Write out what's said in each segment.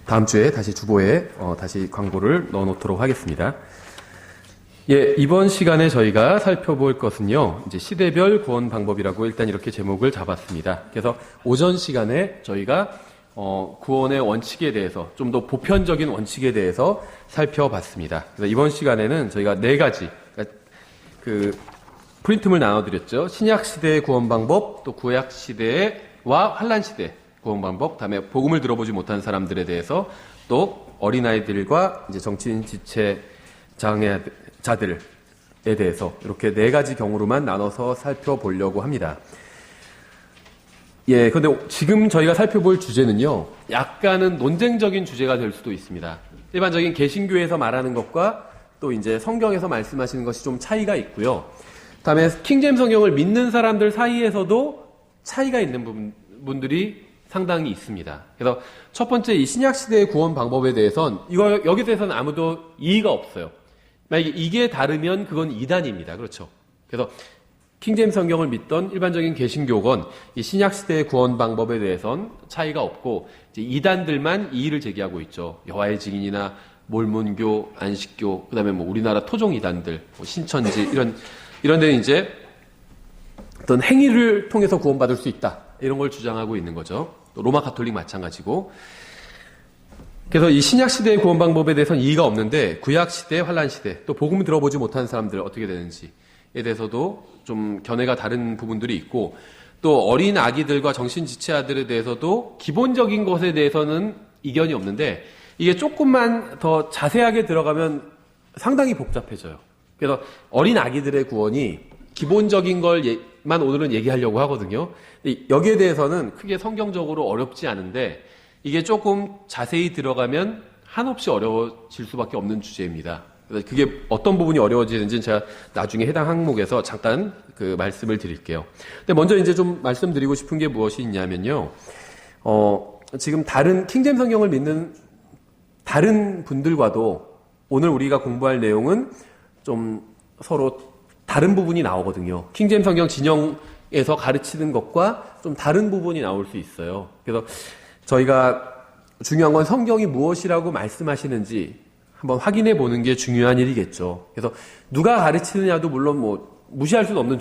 다음 주에 다시 주보에 다시 광고를 넣어놓도록 하겠습니다. 예, 이번 시간에 저희가 살펴볼 것은요, 이제 시대별 구원 방법이라고 일단 이렇게 제목을 잡았습니다. 그래서 오전 시간에 저희가 구원의 원칙에 대해서 좀 더 보편적인 원칙에 대해서 살펴봤습니다. 그래서 이번 시간에는 저희가 4가지, 그러니까 프린트물 나눠드렸죠. 신약 시대의 구원 방법, 또 구약 시대와 환란 시대 구원 방법, 다음에 복음을 들어보지 못한 사람들에 대해서, 또 어린아이들과 이제 정치인 지체 장애자들에 대해서 이렇게 4가지 경우로만 나눠서 살펴보려고 합니다. 예, 근데 지금 저희가 살펴볼 주제는요, 약간은 논쟁적인 주제가 될 수도 있습니다. 일반적인 개신교에서 말하는 것과 또 이제 성경에서 말씀하시는 것이 좀 차이가 있고요. 다음에 킹제임스 성경을 믿는 사람들 사이에서도 차이가 있는 분들이 상당히 있습니다. 그래서 첫 번째 이 신약 시대의 구원 방법에 대해서는 여기에 대해서는 아무도 이의가 없어요. 만약에 이게 다르면 그건 이단입니다. 그렇죠? 그래서 킹제임스 성경을 믿던 일반적인 개신교건 이 신약 시대의 구원 방법에 대해서는 차이가 없고, 이제 이단들만 이의를 제기하고 있죠. 여호와의 증인이나 몰몬교, 안식교, 그다음에 뭐 우리나라 토종 이단들, 신천지 이런 데는 이제 어떤 행위를 통해서 구원받을 수 있다, 이런 걸 주장하고 있는 거죠. 또 로마 가톨릭 마찬가지고. 그래서 이 신약 시대의 구원 방법에 대해서는 이의가 없는데, 구약 시대, 환란 시대, 또 복음을 들어보지 못한 사람들 어떻게 되는지에 대해서도 좀 견해가 다른 부분들이 있고, 또 어린 아기들과 정신지체아들에 대해서도 기본적인 것에 대해서는 이견이 없는데, 이게 조금만 더 자세하게 들어가면 상당히 복잡해져요. 그래서 어린 아기들의 구원이 기본적인 걸만 오늘은 얘기하려고 하거든요. 여기에 대해서는 크게 성경적으로 어렵지 않은데, 이게 조금 자세히 들어가면 한없이 어려워질 수밖에 없는 주제입니다. 그래서 그게 어떤 부분이 어려워지는지는 제가 나중에 해당 항목에서 잠깐 말씀을 드릴게요. 근데 먼저 이제 좀 말씀드리고 싶은 게 무엇이 있냐면요. 지금 다른 킹제임스 성경을 믿는 다른 분들과도 오늘 우리가 공부할 내용은 좀 서로 다른 부분이 나오거든요. 킹제임스 성경 진영에서 가르치는 것과 좀 다른 부분이 나올 수 있어요. 그래서 저희가 중요한 건 성경이 무엇이라고 말씀하시는지 한번 확인해 보는 게 중요한 일이겠죠. 그래서 누가 가르치느냐도 물론 뭐 무시할 수 없는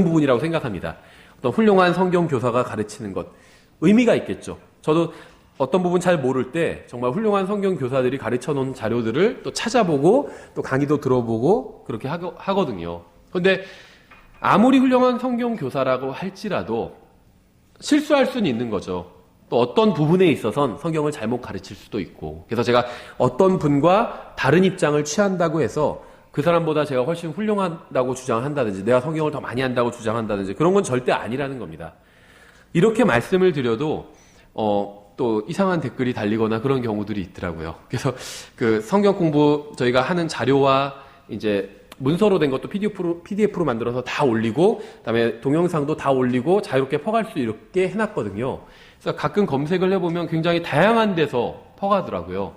부분이라고 생각합니다. 어떤 훌륭한 성경 교사가 가르치는 것, 의미가 있겠죠. 저도 어떤 부분 잘 모를 때 정말 훌륭한 성경 교사들이 가르쳐 놓은 자료들을 또 찾아보고 또 강의도 들어보고 그렇게 하거든요. 그런데 아무리 훌륭한 성경 교사라고 할지라도 실수할 수는 있는 거죠. 또 어떤 부분에 있어서는 성경을 잘못 가르칠 수도 있고, 그래서 제가 어떤 분과 다른 입장을 취한다고 해서 그 사람보다 제가 훨씬 훌륭하다고 주장한다든지 내가 성경을 더 많이 한다고 주장한다든지 그런 건 절대 아니라는 겁니다. 이렇게 말씀을 드려도 또 이상한 댓글이 달리거나 그런 경우들이 있더라고요. 그래서 성경 공부 저희가 하는 자료와 이제 문서로 된 것도 PDF로 만들어서 다 올리고, 그다음에 동영상도 다 올리고 자유롭게 퍼갈 수 있게 해놨거든요. 그래서 가끔 검색을 해보면 굉장히 다양한 데서 퍼가더라고요.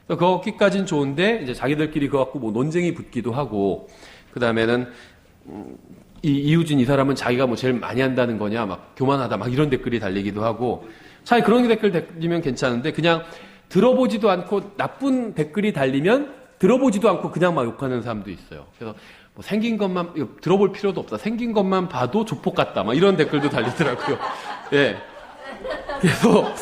그래서 거기까진 좋은데 이제 자기들끼리 그거 갖고 뭐 논쟁이 붙기도 하고, 그다음에는 이우진 이 사람은 자기가 뭐 제일 많이 한다는 거냐, 막 교만하다, 막 이런 댓글이 달리기도 하고. 차라리 그런 댓글 달리면 괜찮은데, 그냥 들어보지도 않고 나쁜 댓글이 달리면 들어보지도 않고 그냥 막 욕하는 사람도 있어요. 그래서 뭐 생긴 것만 들어볼 필요도 없다, 생긴 것만 봐도 조폭 같다, 막 이런 댓글도 달리더라고요. 예. 그래서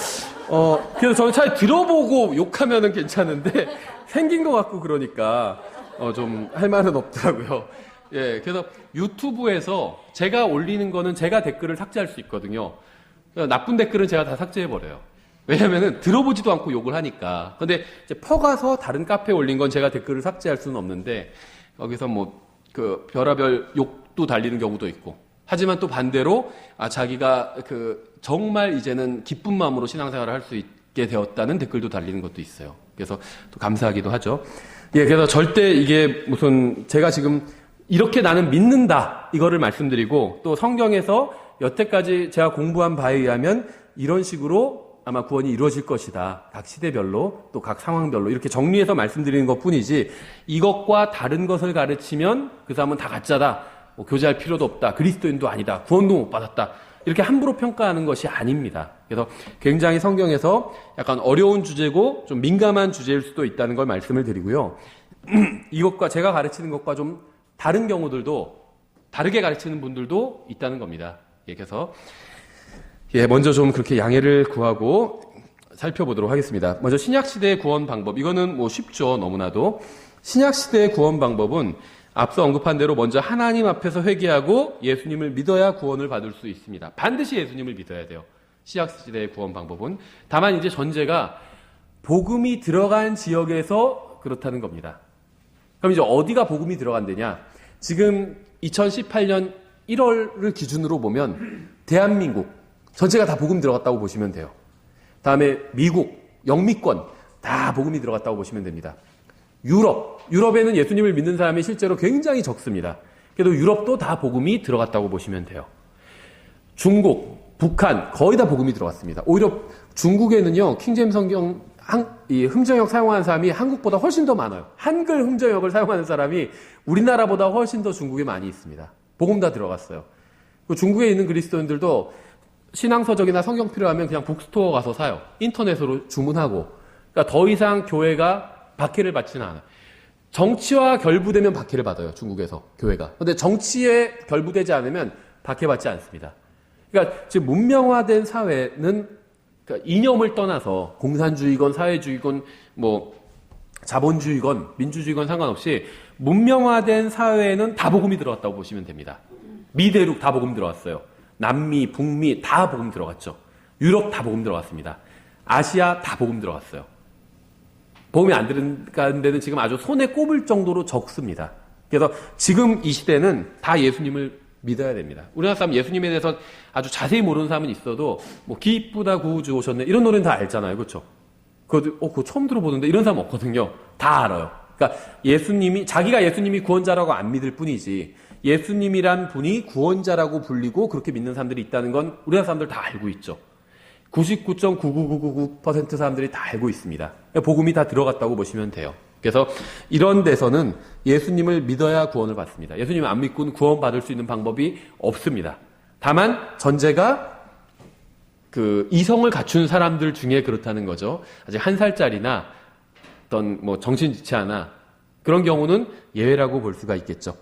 저는 차라리 들어보고 욕하면은 괜찮은데 생긴 것 같고 그러니까 좀 할 말은 없더라고요. 예. 그래서 유튜브에서 제가 올리는 거는 제가 댓글을 삭제할 수 있거든요. 나쁜 댓글은 제가 다 삭제해버려요. 왜냐면은 들어보지도 않고 욕을 하니까. 근데 이제 퍼가서 다른 카페에 올린 건 제가 댓글을 삭제할 수는 없는데, 거기서 뭐 별의별 욕도 달리는 경우도 있고. 하지만 또 반대로 자기가 정말 이제는 기쁜 마음으로 신앙생활을 할 수 있게 되었다는 댓글도 달리는 것도 있어요. 그래서 또 감사하기도 하죠. 예, 그래서 절대 이게 무슨 제가 지금 이렇게 나는 믿는다 이거를 말씀드리고, 또 성경에서 여태까지 제가 공부한 바에 의하면 이런 식으로 아마 구원이 이루어질 것이다. 각 시대별로 또 각 상황별로 이렇게 정리해서 말씀드리는 것뿐이지, 이것과 다른 것을 가르치면 그 사람은 다 가짜다, 뭐 교제할 필요도 없다, 그리스도인도 아니다, 구원도 못 받았다, 이렇게 함부로 평가하는 것이 아닙니다. 그래서 굉장히 성경에서 약간 어려운 주제고 좀 민감한 주제일 수도 있다는 걸 말씀을 드리고요. 이것과 제가 가르치는 것과 좀 다른 경우들도 다르게 가르치는 분들도 있다는 겁니다. 그래서 먼저 좀 그렇게 양해를 구하고 살펴보도록 하겠습니다. 먼저 신약시대의 구원 방법. 이거는 뭐 쉽죠. 너무나도. 신약시대의 구원 방법은 앞서 언급한 대로 먼저 하나님 앞에서 회개하고 예수님을 믿어야 구원을 받을 수 있습니다. 반드시 예수님을 믿어야 돼요. 신약시대의 구원 방법은. 다만 이제 전제가 복음이 들어간 지역에서 그렇다는 겁니다. 그럼 이제 어디가 복음이 들어간대냐? 지금 2018년 1월을 기준으로 보면 대한민국 전체가 다 복음 들어갔다고 보시면 돼요. 다음에 미국, 영미권 다 복음이 들어갔다고 보시면 됩니다. 유럽에는 예수님을 믿는 사람이 실제로 굉장히 적습니다. 그래도 유럽도 다 복음이 들어갔다고 보시면 돼요. 중국, 북한 거의 다 복음이 들어갔습니다. 오히려 중국에는요, 킹제임 성경 이 흠정역 사용하는 사람이 한국보다 훨씬 더 많아요. 한글 흠정역을 사용하는 사람이 우리나라보다 훨씬 더 중국에 많이 있습니다. 복음 다 들어갔어요. 중국에 있는 그리스도인들도 신앙서적이나 성경 필요하면 그냥 북스토어 가서 사요. 인터넷으로 주문하고. 그러니까 더 이상 교회가 박해를 받지는 않아요. 정치와 결부되면 박해를 받아요. 중국에서 교회가. 그런데 정치에 결부되지 않으면 박해받지 않습니다. 그러니까 지금 문명화된 사회는 그러니까 이념을 떠나서 공산주의건 사회주의건 뭐 자본주의건 민주주의건 상관없이 문명화된 사회에는 다 복음이 들어갔다고 보시면 됩니다. 미대륙 다 복음 들어갔어요. 남미, 북미 다 복음 들어갔죠. 유럽 다 복음 들어갔습니다. 아시아 다 복음 들어갔어요. 복음이 안 들어가는 데는 지금 아주 손에 꼽을 정도로 적습니다. 그래서 지금 이 시대는 다 예수님을 믿어야 됩니다. 우리나라 사람 예수님에 대해서 아주 자세히 모르는 사람은 있어도 뭐 기쁘다 구주 오셨네 이런 노래는 다 알잖아요. 그렇죠? 그거 처음 들어보는데 이런 사람 없거든요. 다 알아요. 그러니까 자기가 예수님이 구원자라고 안 믿을 뿐이지 예수님이란 분이 구원자라고 불리고 그렇게 믿는 사람들이 있다는 건 우리나라 사람들 다 알고 있죠. 99.99999% 사람들이 다 알고 있습니다. 복음이 다 들어갔다고 보시면 돼요. 그래서 이런 데서는 예수님을 믿어야 구원을 받습니다. 예수님을 안 믿고는 구원받을 수 있는 방법이 없습니다. 다만 전제가 그 이성을 갖춘 사람들 중에 그렇다는 거죠. 아직 1살짜리나 어떤 뭐 정신지체하나 그런 경우는 예외라고 볼 수가 있겠죠.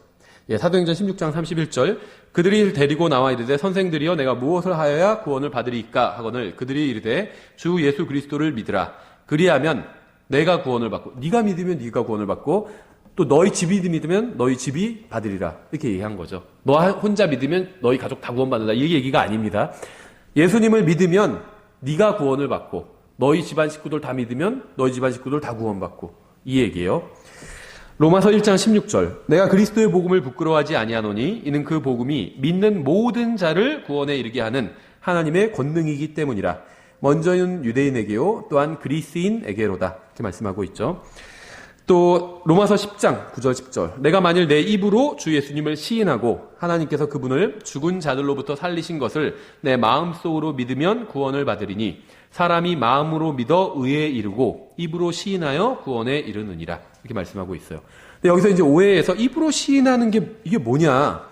사도행전 16장 31절 그들이 데리고 나와 이르되 선생들이여 내가 무엇을 하여야 구원을 받으리이까 하거늘 그들이 이르되 주 예수 그리스도를 믿으라. 그리하면 내가 구원을 받고 네가 믿으면 네가 구원을 받고 또 너희 집이 믿으면 너희 집이 받으리라. 이렇게 얘기한 거죠. 너 혼자 믿으면 너희 가족 다 구원받는다. 이 얘기가 아닙니다. 예수님을 믿으면 네가 구원을 받고 너희 집안 식구들 다 믿으면 너희 집안 식구들 다 구원받고 이 얘기예요. 로마서 1장 16절 내가 그리스도의 복음을 부끄러워하지 아니하노니 이는 그 복음이 믿는 모든 자를 구원에 이르게 하는 하나님의 권능이기 때문이라. 먼저는 유대인에게요 또한 그리스인에게로다. 이렇게 말씀하고 있죠. 또 로마서 10장 9절 10절 내가 만일 내 입으로 주 예수님을 시인하고 하나님께서 그분을 죽은 자들로부터 살리신 것을 내 마음속으로 믿으면 구원을 받으리니 사람이 마음으로 믿어 의에 이르고 입으로 시인하여 구원에 이르느니라. 이렇게 말씀하고 있어요. 근데 여기서 이제 오해에서 입으로 시인하는 게 이게 뭐냐?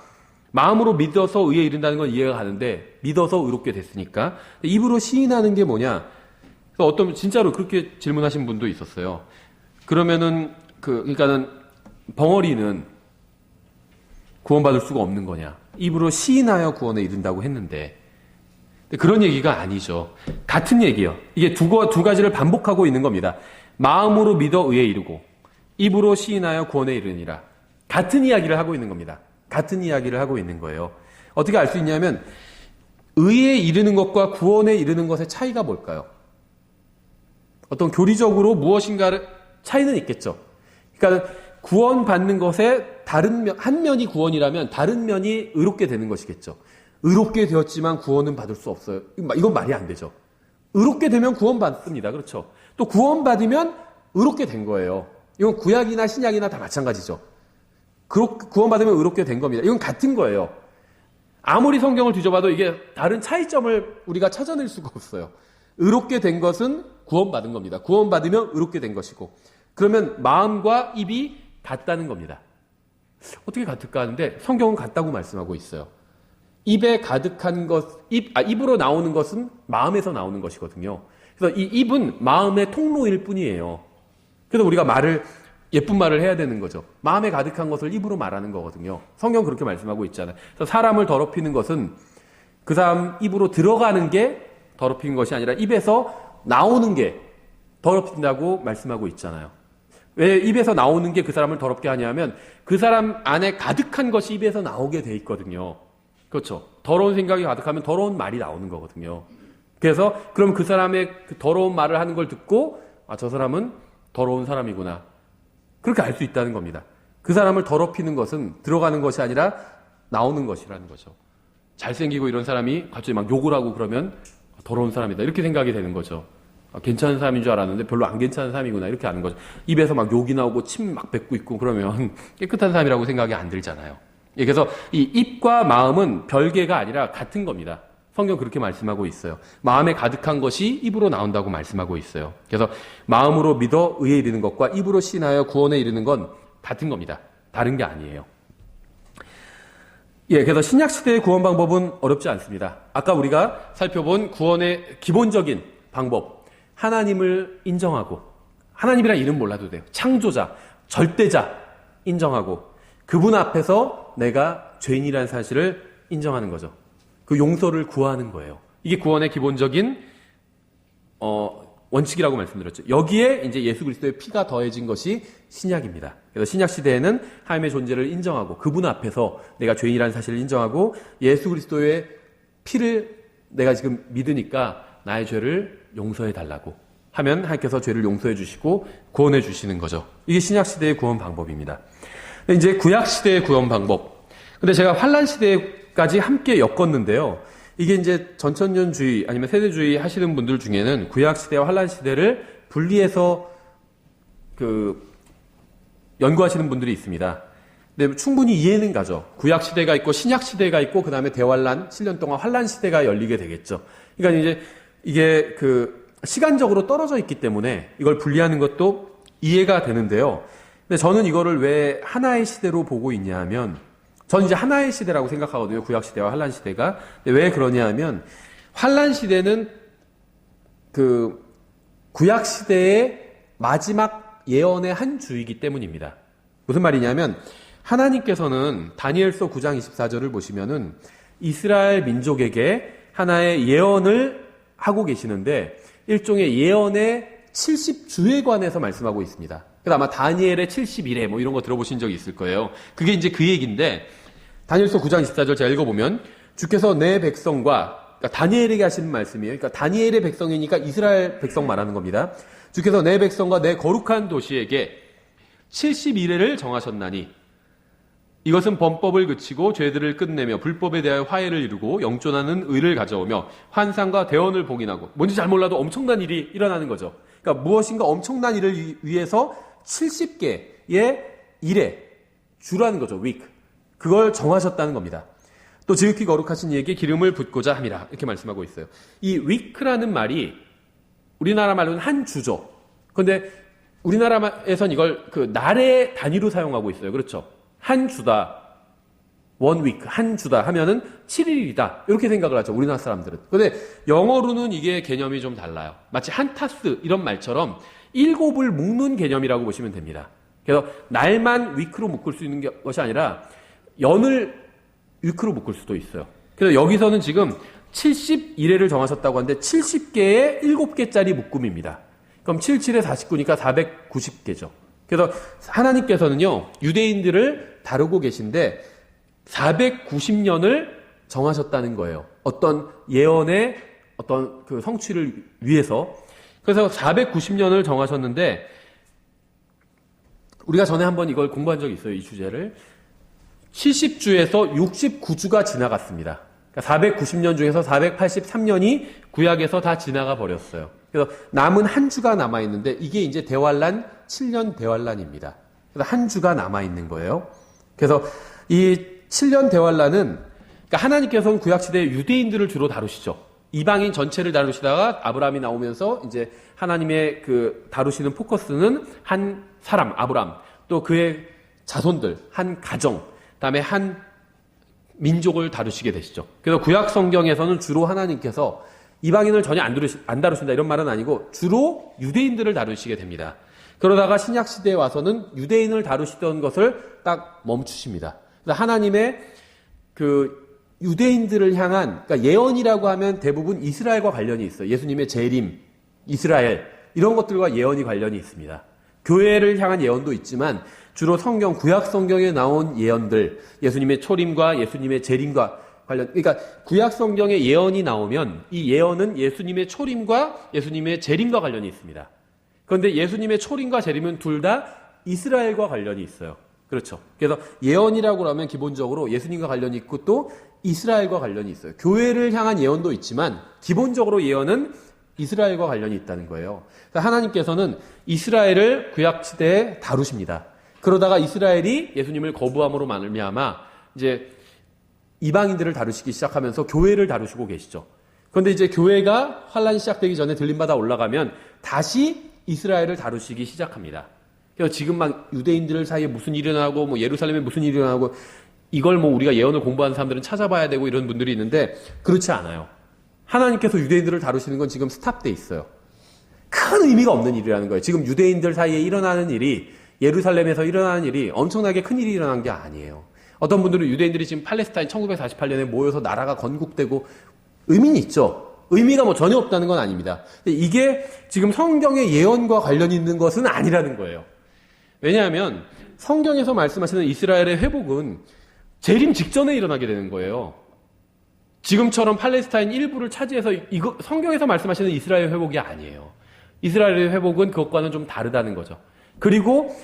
마음으로 믿어서 의에 이른다는 건 이해가 가는데 믿어서 의롭게 됐으니까 입으로 시인하는 게 뭐냐? 그래서 어떤 진짜로 그렇게 질문하신 분도 있었어요. 그러면은 그러니까는 벙어리는 구원받을 수가 없는 거냐? 입으로 시인하여 구원에 이른다고 했는데 그런 얘기가 아니죠. 같은 얘기예요. 이게 두 가지를 반복하고 있는 겁니다. 마음으로 믿어 의에 이르고 입으로 시인하여 구원에 이르니라. 같은 이야기를 하고 있는 겁니다. 같은 이야기를 하고 있는 거예요. 어떻게 알 수 있냐면 의에 이르는 것과 구원에 이르는 것의 차이가 뭘까요? 어떤 교리적으로 무엇인가를 차이는 있겠죠. 그러니까 구원받는 것의 한 면이 구원이라면 다른 면이 의롭게 되는 것이겠죠. 의롭게 되었지만 구원은 받을 수 없어요. 이건 말이 안 되죠. 의롭게 되면 구원받습니다. 그렇죠. 또 구원받으면 의롭게 된 거예요. 이건 구약이나 신약이나 다 마찬가지죠. 구원받으면 의롭게 된 겁니다. 이건 같은 거예요. 아무리 성경을 뒤져봐도 이게 다른 차이점을 우리가 찾아낼 수가 없어요. 의롭게 된 것은 구원받은 겁니다. 구원받으면 의롭게 된 것이고 그러면 마음과 입이 같다는 겁니다. 어떻게 같을까 하는데 성경은 같다고 말씀하고 있어요. 입에 가득한 입으로 나오는 것은 마음에서 나오는 것이거든요. 그래서 이 입은 마음의 통로일 뿐이에요. 그래서 우리가 예쁜 말을 해야 되는 거죠. 마음에 가득한 것을 입으로 말하는 거거든요. 성경 그렇게 말씀하고 있잖아요. 그래서 사람을 더럽히는 것은 그 사람 입으로 들어가는 게 더럽힌 것이 아니라 입에서 나오는 게 더럽힌다고 말씀하고 있잖아요. 왜 입에서 나오는 게 그 사람을 더럽게 하냐면 그 사람 안에 가득한 것이 입에서 나오게 돼 있거든요. 그렇죠. 더러운 생각이 가득하면 더러운 말이 나오는 거거든요. 그래서 그럼 그 사람의 그 더러운 말을 하는 걸 듣고 저 사람은 더러운 사람이구나. 그렇게 알 수 있다는 겁니다. 그 사람을 더럽히는 것은 들어가는 것이 아니라 나오는 것이라는 거죠. 잘생기고 이런 사람이 갑자기 막 욕을 하고 그러면 더러운 사람이다. 이렇게 생각이 되는 거죠. 괜찮은 사람인 줄 알았는데 별로 안 괜찮은 사람이구나. 이렇게 아는 거죠. 입에서 막 욕이 나오고 침 막 뱉고 있고 그러면 깨끗한 사람이라고 생각이 안 들잖아요. 그래서 이 입과 마음은 별개가 아니라 같은 겁니다. 성경 그렇게 말씀하고 있어요. 마음에 가득한 것이 입으로 나온다고 말씀하고 있어요. 그래서 마음으로 믿어 의에 이르는 것과 입으로 신하여 구원에 이르는 건 같은 겁니다. 다른 게 아니에요. 그래서 신약 시대의 구원 방법은 어렵지 않습니다. 아까 우리가 살펴본 구원의 기본적인 방법, 하나님을 인정하고, 하나님이란 이름 몰라도 돼요. 창조자, 절대자 인정하고, 그분 앞에서 내가 죄인이라는 사실을 인정하는 거죠. 그 용서를 구하는 거예요. 이게 구원의 기본적인 원칙이라고 말씀드렸죠. 여기에 이제 예수 그리스도의 피가 더해진 것이 신약입니다. 그래서 신약 시대에는 하나님의 존재를 인정하고 그분 앞에서 내가 죄인이라는 사실을 인정하고 예수 그리스도의 피를 내가 지금 믿으니까 나의 죄를 용서해 달라고 하면 하나님께서 죄를 용서해 주시고 구원해 주시는 거죠. 이게 신약 시대의 구원 방법입니다. 이제 구약 시대의 구원 방법. 근데 제가 환란 시대까지 함께 엮었는데요. 이게 이제 전천년주의 아니면 세대주의 하시는 분들 중에는 구약 시대와 환란 시대를 분리해서 연구하시는 분들이 있습니다. 근데 충분히 이해는 가죠. 구약 시대가 있고 신약 시대가 있고 그다음에 대환란 7년 동안 환란 시대가 열리게 되겠죠. 그러니까 이제 이게 시간적으로 떨어져 있기 때문에 이걸 분리하는 것도 이해가 되는데요. 근데 저는 이거를 왜 하나의 시대로 보고 있냐 하면 저는 이제 하나의 시대라고 생각하거든요. 구약 시대와 환란 시대가. 근데 왜 그러냐 하면 환란 시대는 구약 시대의 마지막 예언의 한 주이기 때문입니다. 무슨 말이냐면 하나님께서는 다니엘서 9장 24절을 보시면은 이스라엘 민족에게 하나의 예언을 하고 계시는데 일종의 예언의 70주에 관해서 말씀하고 있습니다. 그래서 아마 다니엘의 71회 이런 거 들어보신 적이 있을 거예요. 그게 이제 그 얘기인데 다니엘서 9장 24절 제가 읽어보면 주께서 내 백성과 그러니까 다니엘에게 하시는 말씀이에요. 그러니까 다니엘의 백성이니까 이스라엘 백성 말하는 겁니다. 주께서 내 백성과 내 거룩한 도시에게 71회를 정하셨나니 이것은 범법을 그치고 죄들을 끝내며 불법에 대하여 화해를 이루고 영존하는 의를 가져오며 환상과 대언을 봉인하고 뭔지 잘 몰라도 엄청난 일이 일어나는 거죠. 그러니까 무엇인가 엄청난 일을 위해서 70개의 일에 주라는 거죠. week. 그걸 정하셨다는 겁니다. 또 지극히 거룩하신 이에게 기름을 붓고자 함이라 이렇게 말씀하고 있어요. 이 week라는 말이 우리나라 말로는 한 주죠. 그런데 우리나라에선 이걸 날의 단위로 사용하고 있어요. 그렇죠? 한 주다. one week, 한 주다 하면은 7일이다. 이렇게 생각을 하죠. 우리나라 사람들은. 그런데 영어로는 이게 개념이 좀 달라요. 마치 한 타스 이런 말처럼 7을 묶는 개념이라고 보시면 됩니다. 그래서 날만 week로 묶을 수 있는 것이 아니라 연을 week로 묶을 수도 있어요. 그래서 여기서는 지금 71회를 정하셨다고 하는데 70개에 7개짜리 묶음입니다. 그럼 77에 49니까 490개죠. 그래서 하나님께서는요, 유대인들을 다루고 계신데 490년을 정하셨다는 거예요. 어떤 예언의 어떤 성취를 위해서. 그래서 490년을 정하셨는데 우리가 전에 한번 이걸 공부한 적이 있어요. 이 주제를. 70주에서 69주가 지나갔습니다. 그러니까 490년 중에서 483년이 구약에서 다 지나가 버렸어요. 그래서 남은 한 주가 남아있는데 이게 이제 대환란 7년 대환란입니다. 그래서 한 주가 남아있는 거예요. 그래서 이 7년 대환란은 그러니까 하나님께서는 구약시대에 유대인들을 주로 다루시죠. 이방인 전체를 다루시다가 아브라함이 나오면서 이제 하나님의 다루시는 포커스는 한 사람, 아브라함, 또 그의 자손들, 한 가정, 그다음에 한 민족을 다루시게 되시죠. 그래서 구약 성경에서는 주로 하나님께서 이방인을 전혀 안 다루신다 이런 말은 아니고 주로 유대인들을 다루시게 됩니다. 그러다가 신약 시대에 와서는 유대인을 다루시던 것을 딱 멈추십니다. 그래서 하나님의 그 유대인들을 향한, 그러니까 예언이라고 하면 대부분 이스라엘과 관련이 있어요. 예수님의 재림, 이스라엘 이런 것들과 예언이 관련이 있습니다. 교회를 향한 예언도 있지만 주로 성경, 구약 성경에 나온 예언들, 예수님의 초림과 예수님의 재림과 관련, 그러니까 구약 성경에 예언이 나오면 이 예언은 예수님의 초림과 예수님의 재림과 관련이 있습니다. 그런데 예수님의 초림과 재림은 둘 다 이스라엘과 관련이 있어요. 그렇죠. 그래서 예언이라고 하면 기본적으로 예수님과 관련이 있고 또 이스라엘과 관련이 있어요. 교회를 향한 예언도 있지만 기본적으로 예언은 이스라엘과 관련이 있다는 거예요. 그러니까 하나님께서는 이스라엘을 구약 시대에 다루십니다. 그러다가 이스라엘이 예수님을 거부함으로 말미암아 이제 이방인들을 다루시기 시작하면서 교회를 다루시고 계시죠. 그런데 이제 교회가 환란이 시작되기 전에 들림받아 올라가면 다시 이스라엘을 다루시기 시작합니다. 그래서 지금 막 유대인들 사이에 무슨 일이 일어나고 뭐 예루살렘에 무슨 일이 일어나고 이걸 뭐 우리가 예언을 공부하는 사람들은 찾아봐야 되고 이런 분들이 있는데 그렇지 않아요. 하나님께서 유대인들을 다루시는 건 지금 스탑돼 있어요. 큰 의미가 없는 일이라는 거예요. 지금 유대인들 사이에 일어나는 일이, 예루살렘에서 일어나는 일이 엄청나게 큰 일이 일어난 게 아니에요. 어떤 분들은 유대인들이 지금 팔레스타인 1948년에 모여서 나라가 건국되고 의미는 있죠. 의미가 뭐 전혀 없다는 건 아닙니다. 근데 이게 지금 성경의 예언과 관련이 있는 것은 아니라는 거예요. 왜냐하면 성경에서 말씀하시는 이스라엘의 회복은 재림 직전에 일어나게 되는 거예요. 지금처럼 팔레스타인 일부를 차지해서 이거 성경에서 말씀하시는 이스라엘 회복이 아니에요. 이스라엘의 회복은 그것과는 좀 다르다는 거죠. 그리고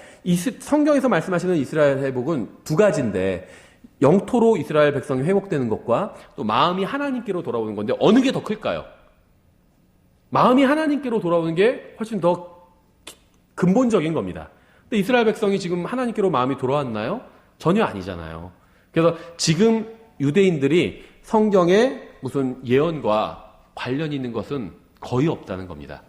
성경에서 말씀하시는 이스라엘 회복은 두 가지인데 영토로 이스라엘 백성이 회복되는 것과 또 마음이 하나님께로 돌아오는 건데 어느 게 더 클까요? 마음이 하나님께로 돌아오는 게 훨씬 더 근본적인 겁니다. 근데 이스라엘 백성이 지금 하나님께로 마음이 돌아왔나요? 전혀 아니잖아요. 그래서 지금 유대인들이 성경에 무슨 예언과 관련이 있는 것은 거의 없다는 겁니다.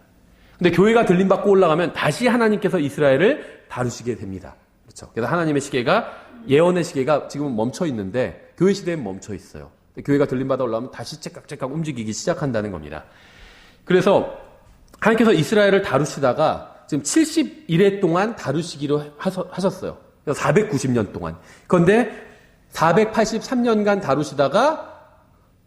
근데 교회가 들림받고 올라가면 다시 하나님께서 이스라엘을 다루시게 됩니다. 그렇죠. 그래서 하나님의 시계가, 예언의 시계가 지금은 멈춰 있는데 교회 시대엔 멈춰 있어요. 교회가 들림받아 올라오면 다시 째깍째깍 움직이기 시작한다는 겁니다. 그래서 하나님께서 이스라엘을 다루시다가 지금 71회 동안 다루시기로 하셨어요. 490년 동안. 그런데 483년간 다루시다가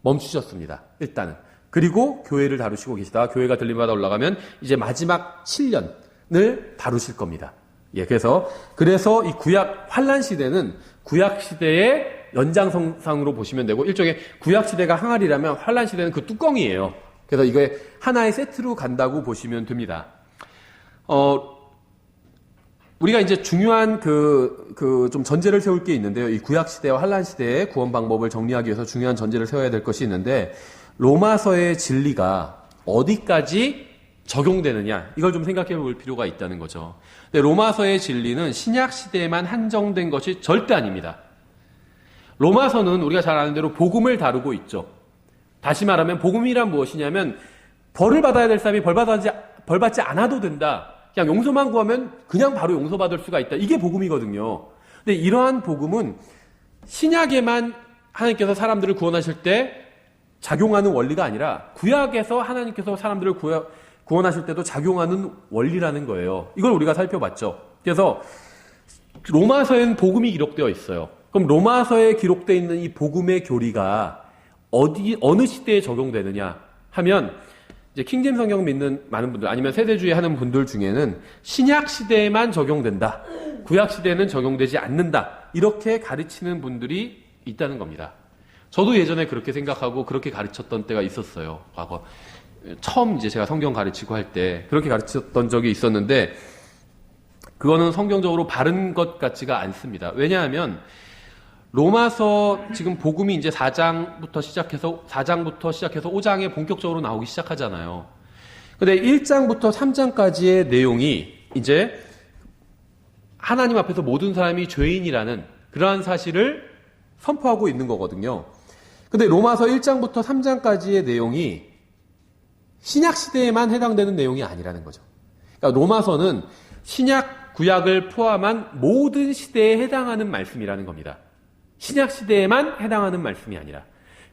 멈추셨습니다. 일단은. 그리고 교회를 다루시고 계시다가 교회가 들림받아 올라가면 이제 마지막 7년을 다루실 겁니다. 예, 그래서 이 구약 환란 시대는 구약 시대의 연장선상으로 보시면 되고 일종의 구약 시대가 항아리라면 환란 시대는 그 뚜껑이에요. 그래서 이게 하나의 세트로 간다고 보시면 됩니다. 우리가 이제 중요한 좀 전제를 세울 게 있는데요. 이 구약 시대와 환란 시대의 구원 방법을 정리하기 위해서 중요한 전제를 세워야 될 것이 있는데 로마서의 진리가 어디까지 적용되느냐 이걸 좀 생각해 볼 필요가 있다는 거죠. 근데 로마서의 진리는 신약 시대에만 한정된 것이 절대 아닙니다. 로마서는 우리가 잘 아는 대로 복음을 다루고 있죠. 다시 말하면 복음이란 무엇이냐면 벌을 받아야 될 사람이 벌 받지 않아도 된다. 그냥 용서만 구하면 그냥 바로 용서받을 수가 있다. 이게 복음이거든요. 근데 이러한 복음은 신약에만 하나님께서 사람들을 구원하실 때 작용하는 원리가 아니라 구약에서 하나님께서 사람들을 구원하실 때도 작용하는 원리라는 거예요. 이걸 우리가 살펴봤죠. 그래서 로마서에는 복음이 기록되어 있어요. 그럼 로마서에 기록되어 있는 이 복음의 교리가 어느 시대에 적용되느냐 하면 이제 킹제임 성경 믿는 많은 분들 아니면 세대주의 하는 분들 중에는 신약 시대에만 적용된다. 구약 시대에는 적용되지 않는다. 이렇게 가르치는 분들이 있다는 겁니다. 저도 예전에 그렇게 생각하고 그렇게 가르쳤던 때가 있었어요. 과거 처음 이제 제가 성경 가르치고 할 때 그렇게 가르쳤던 적이 있었는데 그거는 성경적으로 바른 것 같지가 않습니다. 왜냐하면 로마서 지금 복음이 이제 4장부터 시작해서 5장에 본격적으로 나오기 시작하잖아요. 근데 1장부터 3장까지의 내용이 이제 하나님 앞에서 모든 사람이 죄인이라는 그러한 사실을 선포하고 있는 거거든요. 근데 로마서 1장부터 3장까지의 내용이 신약 시대에만 해당되는 내용이 아니라는 거죠. 그러니까 로마서는 신약, 구약을 포함한 모든 시대에 해당하는 말씀이라는 겁니다. 신약 시대에만 해당하는 말씀이 아니라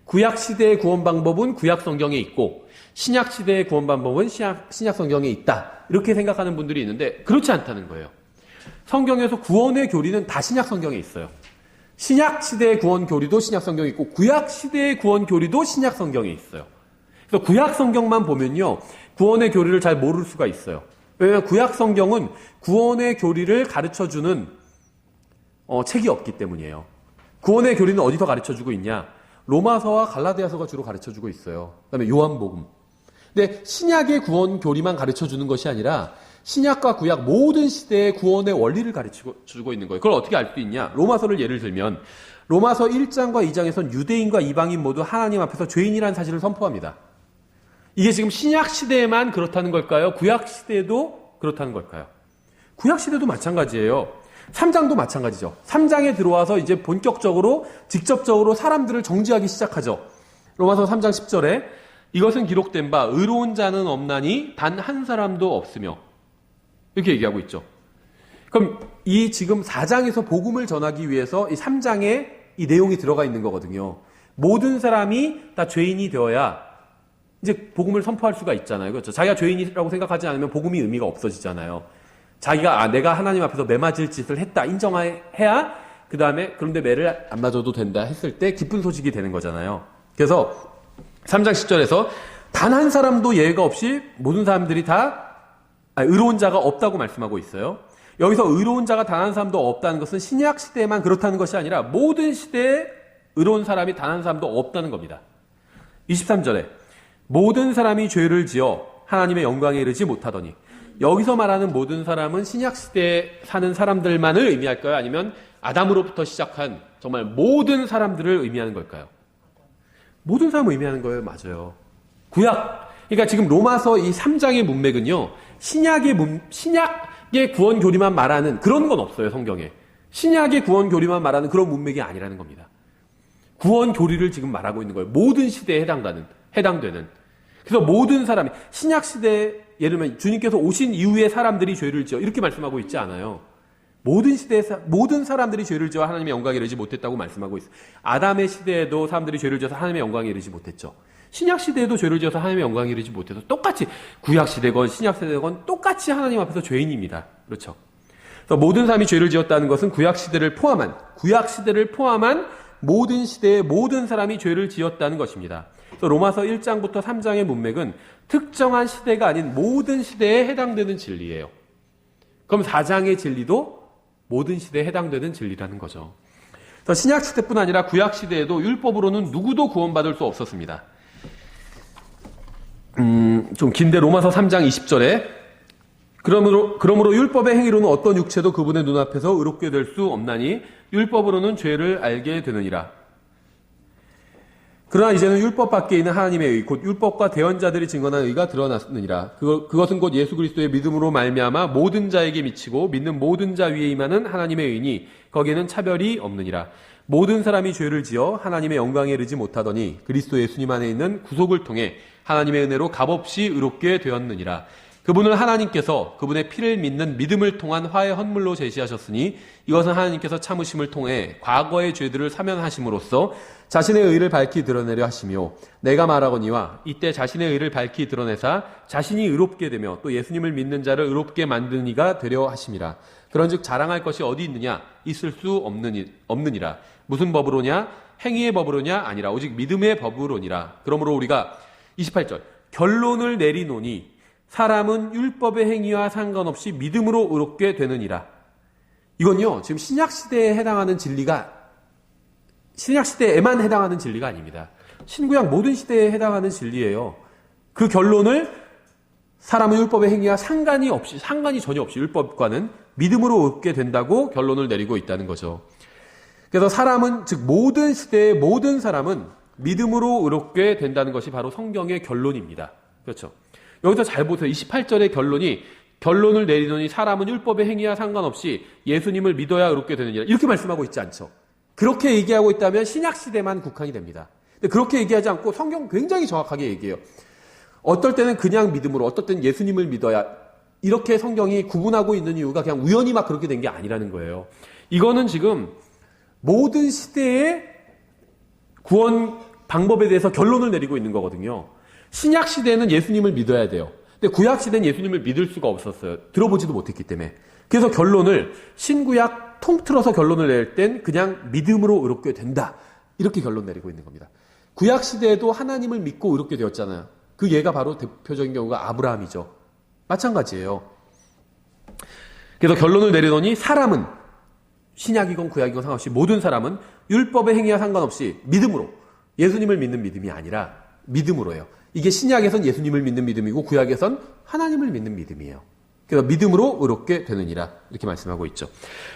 구약 시대의 구원 방법은 구약 성경에 있고 신약 시대의 구원 방법은 신약 성경에 있다. 이렇게 생각하는 분들이 있는데 그렇지 않다는 거예요. 성경에서 구원의 교리는 다 신약 성경에 있어요. 신약 시대의 구원 교리도 신약 성경에 있고 구약 시대의 구원 교리도 신약 성경에 있어요. 그래서 구약 성경만 보면요. 구원의 교리를 잘 모를 수가 있어요. 왜냐하면 구약 성경은 구원의 교리를 가르쳐주는 책이 없기 때문이에요. 구원의 교리는 어디서 가르쳐주고 있냐? 로마서와 갈라디아서가 주로 가르쳐주고 있어요. 그다음에 요한복음. 근데 신약의 구원 교리만 가르쳐주는 것이 아니라 신약과 구약 모든 시대의 구원의 원리를 가르쳐주고 있는 거예요. 그걸 어떻게 알 수 있냐? 로마서를 예를 들면 로마서 1장과 2장에선 유대인과 이방인 모두 하나님 앞에서 죄인이라는 사실을 선포합니다. 이게 지금 신약 시대에만 그렇다는 걸까요? 구약 시대에도 그렇다는 걸까요? 구약 시대도 마찬가지예요. 3장도 마찬가지죠. 3장에 들어와서 이제 본격적으로 직접적으로 사람들을 정죄하기 시작하죠. 로마서 3장 10절에 이것은 기록된 바 의로운 자는 없나니 단 한 사람도 없으며 이렇게 얘기하고 있죠. 그럼 이 지금 4장에서 복음을 전하기 위해서 이 3장에 이 내용이 들어가 있는 거거든요. 모든 사람이 다 죄인이 되어야 이제 복음을 선포할 수가 있잖아요. 그렇죠? 자기가 죄인이라고 생각하지 않으면 복음이 의미가 없어지잖아요. 자기가 내가 하나님 앞에서 매 맞을 짓을 했다 인정해야 그 다음에 그런데 매를 안 맞아도 된다 했을 때 기쁜 소식이 되는 거잖아요. 그래서 3장 10절에서 단 한 사람도 예외가 없이 모든 사람들이 다 의로운 자가 없다고 말씀하고 있어요. 여기서 의로운 자가 단 한 사람도 없다는 것은 신약 시대에만 그렇다는 것이 아니라 모든 시대에 의로운 사람이 단 한 사람도 없다는 겁니다. 23절에 모든 사람이 죄를 지어 하나님의 영광에 이르지 못하더니 여기서 말하는 모든 사람은 신약 시대에 사는 사람들만을 의미할까요? 아니면 아담으로부터 시작한 정말 모든 사람들을 의미하는 걸까요? 모든 사람을 의미하는 거예요. 맞아요. 구약. 그러니까 지금 로마서 이 3장의 문맥은요. 신약의 구원 교리만 말하는 그런 건 없어요. 성경에. 신약의 구원 교리만 말하는 그런 문맥이 아니라는 겁니다. 구원 교리를 지금 말하고 있는 거예요. 모든 시대에 해당되는. 그래서 모든 사람이 신약 시대에 예를 들면 주님께서 오신 이후에 사람들이 죄를 지어 이렇게 말씀하고 있지 않아요. 모든 시대에서 모든 사람들이 죄를 지어 하나님의 영광에 이르지 못했다고 말씀하고 있어요. 아담의 시대에도 사람들이 죄를 지어서 하나님의 영광에 이르지 못했죠. 신약 시대에도 죄를 지어서 하나님의 영광에 이르지 못해서 똑같이 구약 시대건 신약 시대건 똑같이 하나님 앞에서 죄인입니다. 그렇죠. 그래서 모든 사람이 죄를 지었다는 것은 구약 시대를 포함한 모든 시대의 모든 사람이 죄를 지었다는 것입니다. 그래서 로마서 1장부터 3장의 문맥은 특정한 시대가 아닌 모든 시대에 해당되는 진리예요. 그럼 4장의 진리도 모든 시대에 해당되는 진리라는 거죠. 그래서 신약 시대뿐 아니라 구약 시대에도 율법으로는 누구도 구원받을 수 없었습니다. 좀 긴데 로마서 3장 20절에 그러므로 율법의 행위로는 어떤 육체도 그분의 눈앞에서 의롭게 될 수 없나니 율법으로는 죄를 알게 되느니라. 그러나 이제는 율법 밖에 있는 하나님의 의, 곧 율법과 대언자들이 증언한 의가 드러났느니라. 그것은 곧 예수 그리스도의 믿음으로 말미암아 모든 자에게 미치고 믿는 모든 자 위에 임하는 하나님의 의니 거기에는 차별이 없느니라. 모든 사람이 죄를 지어 하나님의 영광에 이르지 못하더니 그리스도 예수님 안에 있는 구속을 통해 하나님의 은혜로 값없이 의롭게 되었느니라. 그분을 하나님께서 그분의 피를 믿는 믿음을 통한 화의 헌물로 제시하셨으니 이것은 하나님께서 참으심을 통해 과거의 죄들을 사면하심으로써 자신의 의를 밝히 드러내려 하시며 내가 말하거니와 이때 자신의 의를 밝히 드러내사 자신이 의롭게 되며 또 예수님을 믿는 자를 의롭게 만드는 이가 되려 하심이라. 그런즉 자랑할 것이 어디 있느냐? 있을 수 없느니라. 무슨 법으로냐? 행위의 법으로냐? 아니라 오직 믿음의 법으로니라. 그러므로 우리가 28절 결론을 내리노니 사람은 율법의 행위와 상관없이 믿음으로 의롭게 되느니라. 이건요, 지금 신약시대에 해당하는 진리가, 신약시대에만 해당하는 진리가 아닙니다. 신구약 모든 시대에 해당하는 진리예요. 그 결론을 사람은 율법의 행위와 상관이 전혀 없이 율법과는 믿음으로 의롭게 된다고 결론을 내리고 있다는 거죠. 그래서 사람은, 즉 모든 시대의 모든 사람은 믿음으로 의롭게 된다는 것이 바로 성경의 결론입니다. 그렇죠. 여기서 잘 보세요. 28절의 결론을 내리노니 사람은 율법의 행위와 상관없이 예수님을 믿어야 의롭게 되느니라. 이렇게 말씀하고 있지 않죠. 그렇게 얘기하고 있다면 신약시대만 국한이 됩니다. 근데 그렇게 얘기하지 않고 성경 굉장히 정확하게 얘기해요. 어떨 때는 그냥 믿음으로, 어떨 때는 예수님을 믿어야, 이렇게 성경이 구분하고 있는 이유가 그냥 우연히 막 그렇게 된 게 아니라는 거예요. 이거는 지금 모든 시대의 구원 방법에 대해서 결론을 내리고 있는 거거든요. 신약 시대는 예수님을 믿어야 돼요. 근데 구약 시대는 예수님을 믿을 수가 없었어요. 들어보지도 못했기 때문에. 그래서 결론을 신구약 통틀어서 결론을 낼 땐 그냥 믿음으로 의롭게 된다. 이렇게 결론 내리고 있는 겁니다. 구약 시대에도 하나님을 믿고 의롭게 되었잖아요. 그 예가 바로 대표적인 경우가 아브라함이죠. 마찬가지예요. 그래서 결론을 내리더니 사람은 신약이건 구약이건 상관없이 모든 사람은 율법의 행위와 상관없이 믿음으로, 예수님을 믿는 믿음이 아니라 믿음으로예요. 이게 신약에선 예수님을 믿는 믿음이고 구약에선 하나님을 믿는 믿음이에요. 그래서 믿음으로 의롭게 되느니라 이렇게 말씀하고 있죠.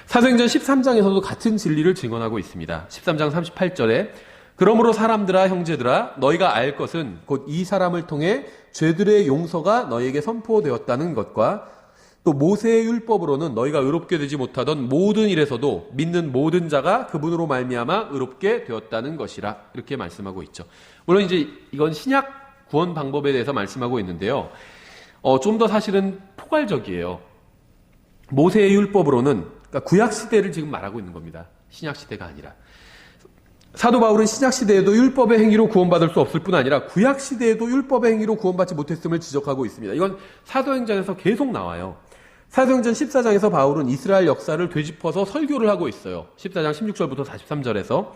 사도행전 13장에서도 같은 진리를 증언하고 있습니다. 13장 38절에 그러므로 사람들아 형제들아 너희가 알 것은 곧 이 사람을 통해 죄들의 용서가 너희에게 선포되었다는 것과 또 모세의 율법으로는 너희가 의롭게 되지 못하던 모든 일에서도 믿는 모든 자가 그분으로 말미암아 의롭게 되었다는 것이라 이렇게 말씀하고 있죠. 물론 이제 이건 신약 구원 방법에 대해서 말씀하고 있는데요. 좀 더 사실은 포괄적이에요. 모세의 율법으로는 그러니까 구약 시대를 지금 말하고 있는 겁니다. 신약 시대가 아니라. 사도 바울은 신약 시대에도 율법의 행위로 구원받을 수 없을 뿐 아니라 구약 시대에도 율법의 행위로 구원받지 못했음을 지적하고 있습니다. 이건 사도행전에서 계속 나와요. 사도행전 14장에서 바울은 이스라엘 역사를 되짚어서 설교를 하고 있어요. 14장 16절부터 43절에서.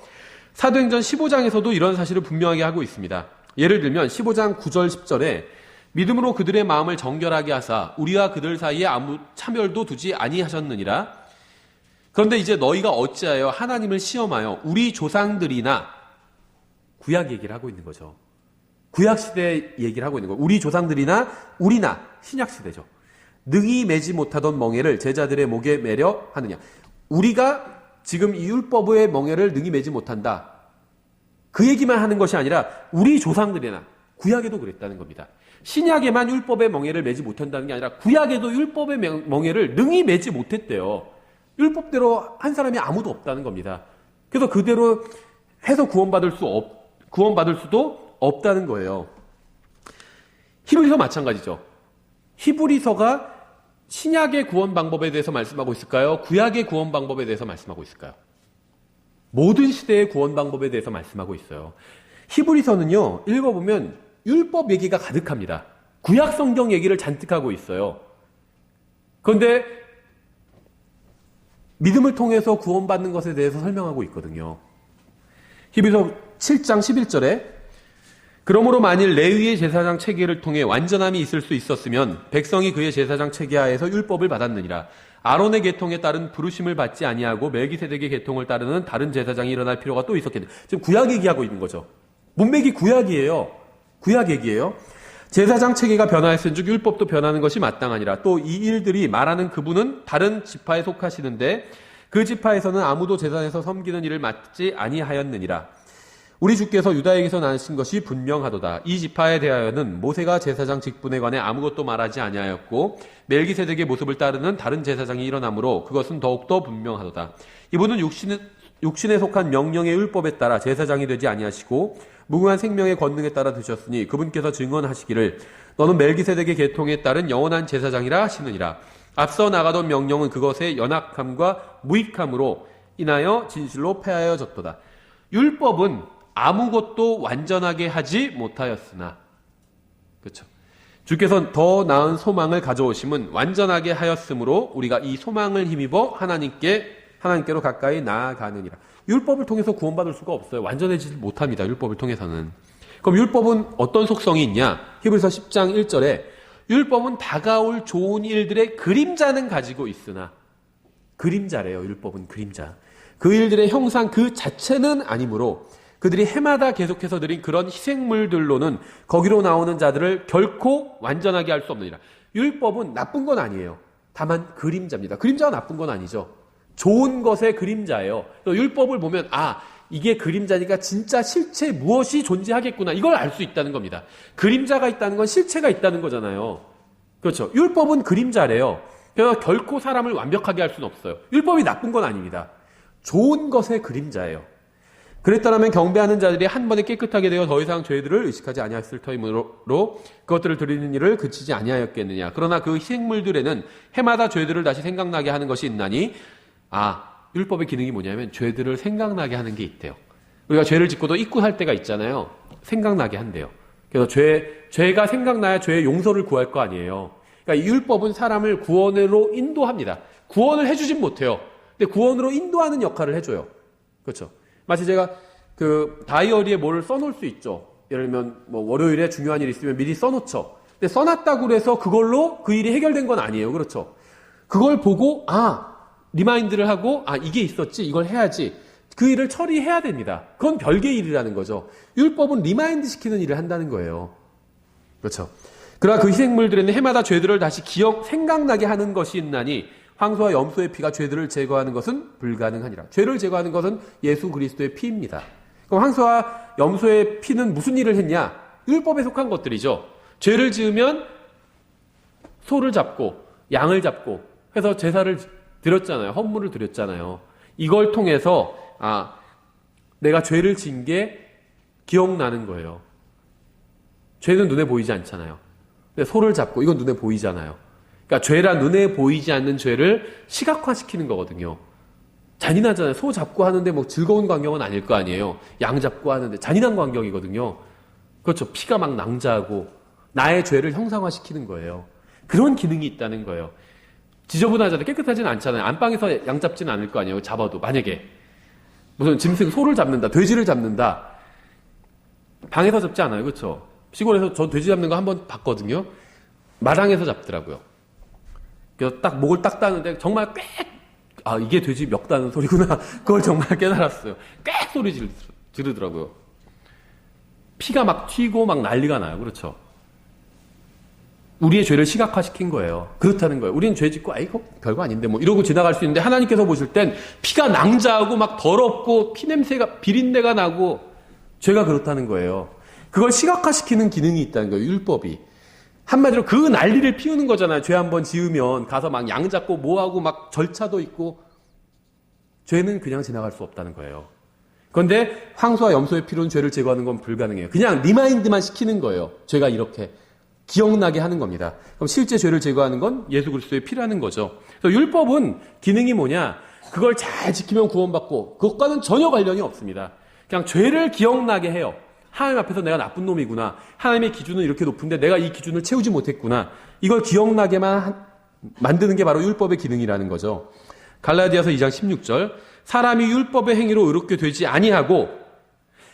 사도행전 15장에서도 이런 사실을 분명하게 하고 있습니다. 예를 들면 15장 9절 10절에 믿음으로 그들의 마음을 정결하게 하사 우리와 그들 사이에 아무 차별도 두지 아니하셨느니라. 그런데 이제 너희가 어찌하여 하나님을 시험하여 우리 조상들이나 구약 얘기를 하고 있는 거죠. 구약 시대 얘기를 하고 있는 거예요. 우리 조상들이나 우리나 신약 시대죠. 능히 매지 못하던 멍에를 제자들의 목에 매려 하느냐. 우리가 지금 이 율법의 멍에를 능히 매지 못한다. 그 얘기만 하는 것이 아니라 우리 조상들이나 구약에도 그랬다는 겁니다. 신약에만 율법의 멍에를 매지 못한다는 게 아니라 구약에도 율법의 멍에를 능히 매지 못했대요. 율법대로 한 사람이 아무도 없다는 겁니다. 그래서 그대로 해서 구원받을 수도 없다는 거예요. 히브리서 마찬가지죠. 히브리서가 신약의 구원 방법에 대해서 말씀하고 있을까요? 구약의 구원 방법에 대해서 말씀하고 있을까요? 모든 시대의 구원 방법에 대해서 말씀하고 있어요. 히브리서는요, 읽어보면 율법 얘기가 가득합니다. 구약 성경 얘기를 잔뜩 하고 있어요. 그런데 믿음을 통해서 구원받는 것에 대해서 설명하고 있거든요. 히브리서 7장 11절에 그러므로 만일 레위의 제사장 체계를 통해 완전함이 있을 수 있었으면 백성이 그의 제사장 체계 하에서 율법을 받았느니라. 아론의 계통에 따른 부르심을 받지 아니하고 멜기세덱의 계통을 따르는 다른 제사장이 일어날 필요가 또 있었겠네. 지금 구약 얘기하고 있는 거죠. 문맥이 구약이에요. 구약 얘기예요. 제사장 체계가 변화했은즉 율법도 변하는 것이 마땅하니라. 또 이 일들이 말하는 그분은 다른 지파에 속하시는데 그 지파에서는 아무도 제단에서 섬기는 일을 맡지 아니하였느니라. 우리 주께서 유다에게서 나신 것이 분명하도다. 이 지파에 대하여는 모세가 제사장 직분에 관해 아무것도 말하지 아니하였고 멜기세덱의 모습을 따르는 다른 제사장이 일어나므로 그것은 더욱더 분명하도다. 이분은 육신에 속한 명령의 율법에 따라 제사장이 되지 아니하시고 무궁한 생명의 권능에 따라 되셨으니 그분께서 증언하시기를 너는 멜기세덱의 계통에 따른 영원한 제사장이라 하시느니라. 앞서 나가던 명령은 그것의 연약함과 무익함으로 인하여 진실로 폐하여졌도다. 율법은 아무것도 완전하게 하지 못하였으나, 그렇죠. 주께서 더 나은 소망을 가져오심은 완전하게 하였으므로 우리가 이 소망을 힘입어 하나님께로 가까이 나아가느니라. 율법을 통해서 구원받을 수가 없어요. 완전해지지 못합니다. 율법을 통해서는. 그럼 율법은 어떤 속성이 있냐? 히브리서 10장 1절에 율법은 다가올 좋은 일들의 그림자는 가지고 있으나, 그림자래요. 율법은 그림자. 그 일들의 형상 그 자체는 아니므로 그들이 해마다 계속해서 드린 그런 희생물들로는 거기로 나오는 자들을 결코 완전하게 할 수 없느니라. 율법은 나쁜 건 아니에요. 다만 그림자입니다. 그림자가 나쁜 건 아니죠. 좋은 것의 그림자예요. 율법을 보면 이게 그림자니까 진짜 실체 무엇이 존재하겠구나. 이걸 알 수 있다는 겁니다. 그림자가 있다는 건 실체가 있다는 거잖아요. 그렇죠. 율법은 그림자래요. 그래서 결코 사람을 완벽하게 할 수는 없어요. 율법이 나쁜 건 아닙니다. 좋은 것의 그림자예요. 그랬더라면 경배하는 자들이 한 번에 깨끗하게 되어 더 이상 죄들을 의식하지 아니하였을 터이므로 그것들을 드리는 일을 그치지 아니하였겠느냐. 그러나 그 희생물들에는 해마다 죄들을 다시 생각나게 하는 것이 있나니 율법의 기능이 뭐냐면 죄들을 생각나게 하는 게 있대요. 우리가 죄를 짓고도 잊고 할 때가 있잖아요. 생각나게 한대요. 그래서 죄가 생각나야 죄의 용서를 구할 거 아니에요. 그러니까 이 율법은 사람을 구원으로 인도합니다. 구원을 해주진 못해요. 근데 구원으로 인도하는 역할을 해줘요. 그렇죠. 마치 제가 그 다이어리에 뭐를 써놓을 수 있죠. 예를 들면 뭐 월요일에 중요한 일이 있으면 미리 써놓죠. 근데 써놨다고 해서 그걸로 그 일이 해결된 건 아니에요. 그렇죠. 그걸 보고 리마인드를 하고 이게 있었지, 이걸 해야지. 그 일을 처리해야 됩니다. 그건 별개의 일이라는 거죠. 율법은 리마인드 시키는 일을 한다는 거예요. 그렇죠. 그러나 그 희생물들에는 해마다 죄들을 다시 생각나게 하는 것이 있나니 황소와 염소의 피가 죄들을 제거하는 것은 불가능하니라. 죄를 제거하는 것은 예수 그리스도의 피입니다. 그럼 황소와 염소의 피는 무슨 일을 했냐? 율법에 속한 것들이죠. 죄를 지으면 소를 잡고 양을 잡고 해서 제사를 드렸잖아요. 헌물을 드렸잖아요. 이걸 통해서 내가 죄를 지은 게 기억나는 거예요. 죄는 눈에 보이지 않잖아요. 근데 소를 잡고 이건 눈에 보이잖아요. 그러니까 죄라 눈에 보이지 않는 죄를 시각화시키는 거거든요. 잔인하잖아요. 소 잡고 하는데 뭐 즐거운 광경은 아닐 거 아니에요. 양 잡고 하는데 잔인한 광경이거든요. 그렇죠. 피가 막 낭자하고 나의 죄를 형상화시키는 거예요. 그런 기능이 있다는 거예요. 지저분하잖아요. 깨끗하지는 않잖아요. 안방에서 양 잡지는 않을 거 아니에요. 잡아도 만약에 무슨 짐승 소를 잡는다, 돼지를 잡는다. 방에서 잡지 않아요. 그렇죠. 시골에서 저 돼지 잡는 거 한번 봤거든요. 마당에서 잡더라고요. 그래서 딱 목을 딱 따는데 정말 이게 돼지 멱다는 소리구나. 그걸 정말 깨달았어요. 꽥 소리 지르더라고요. 피가 막 튀고 막 난리가 나요. 그렇죠. 우리의 죄를 시각화시킨 거예요. 그렇다는 거예요. 우리는 죄 짓고 이거 별거 아닌데 뭐 이러고 지나갈 수 있는데 하나님께서 보실 땐 피가 낭자하고 막 더럽고 피냄새가 비린내가 나고 죄가 그렇다는 거예요. 그걸 시각화시키는 기능이 있다는 거예요. 율법이. 한마디로 그 난리를 피우는 거잖아요. 죄 한번 지으면 가서 막 양 잡고 뭐하고 막 절차도 있고 죄는 그냥 지나갈 수 없다는 거예요. 그런데 황소와 염소의 피로는 죄를 제거하는 건 불가능해요. 그냥 리마인드만 시키는 거예요. 죄가 이렇게 기억나게 하는 겁니다. 그럼 실제 죄를 제거하는 건 예수 그리스도의 피라는 거죠. 그래서 율법은 기능이 뭐냐? 그걸 잘 지키면 구원받고 그것과는 전혀 관련이 없습니다. 그냥 죄를 기억나게 해요. 하나님 앞에서 내가 나쁜 놈이구나. 하나님의 기준은 이렇게 높은데 내가 이 기준을 채우지 못했구나. 이걸 기억나게만 만드는 게 바로 율법의 기능이라는 거죠. 갈라디아서 2장 16절 사람이 율법의 행위로 의롭게 되지 아니하고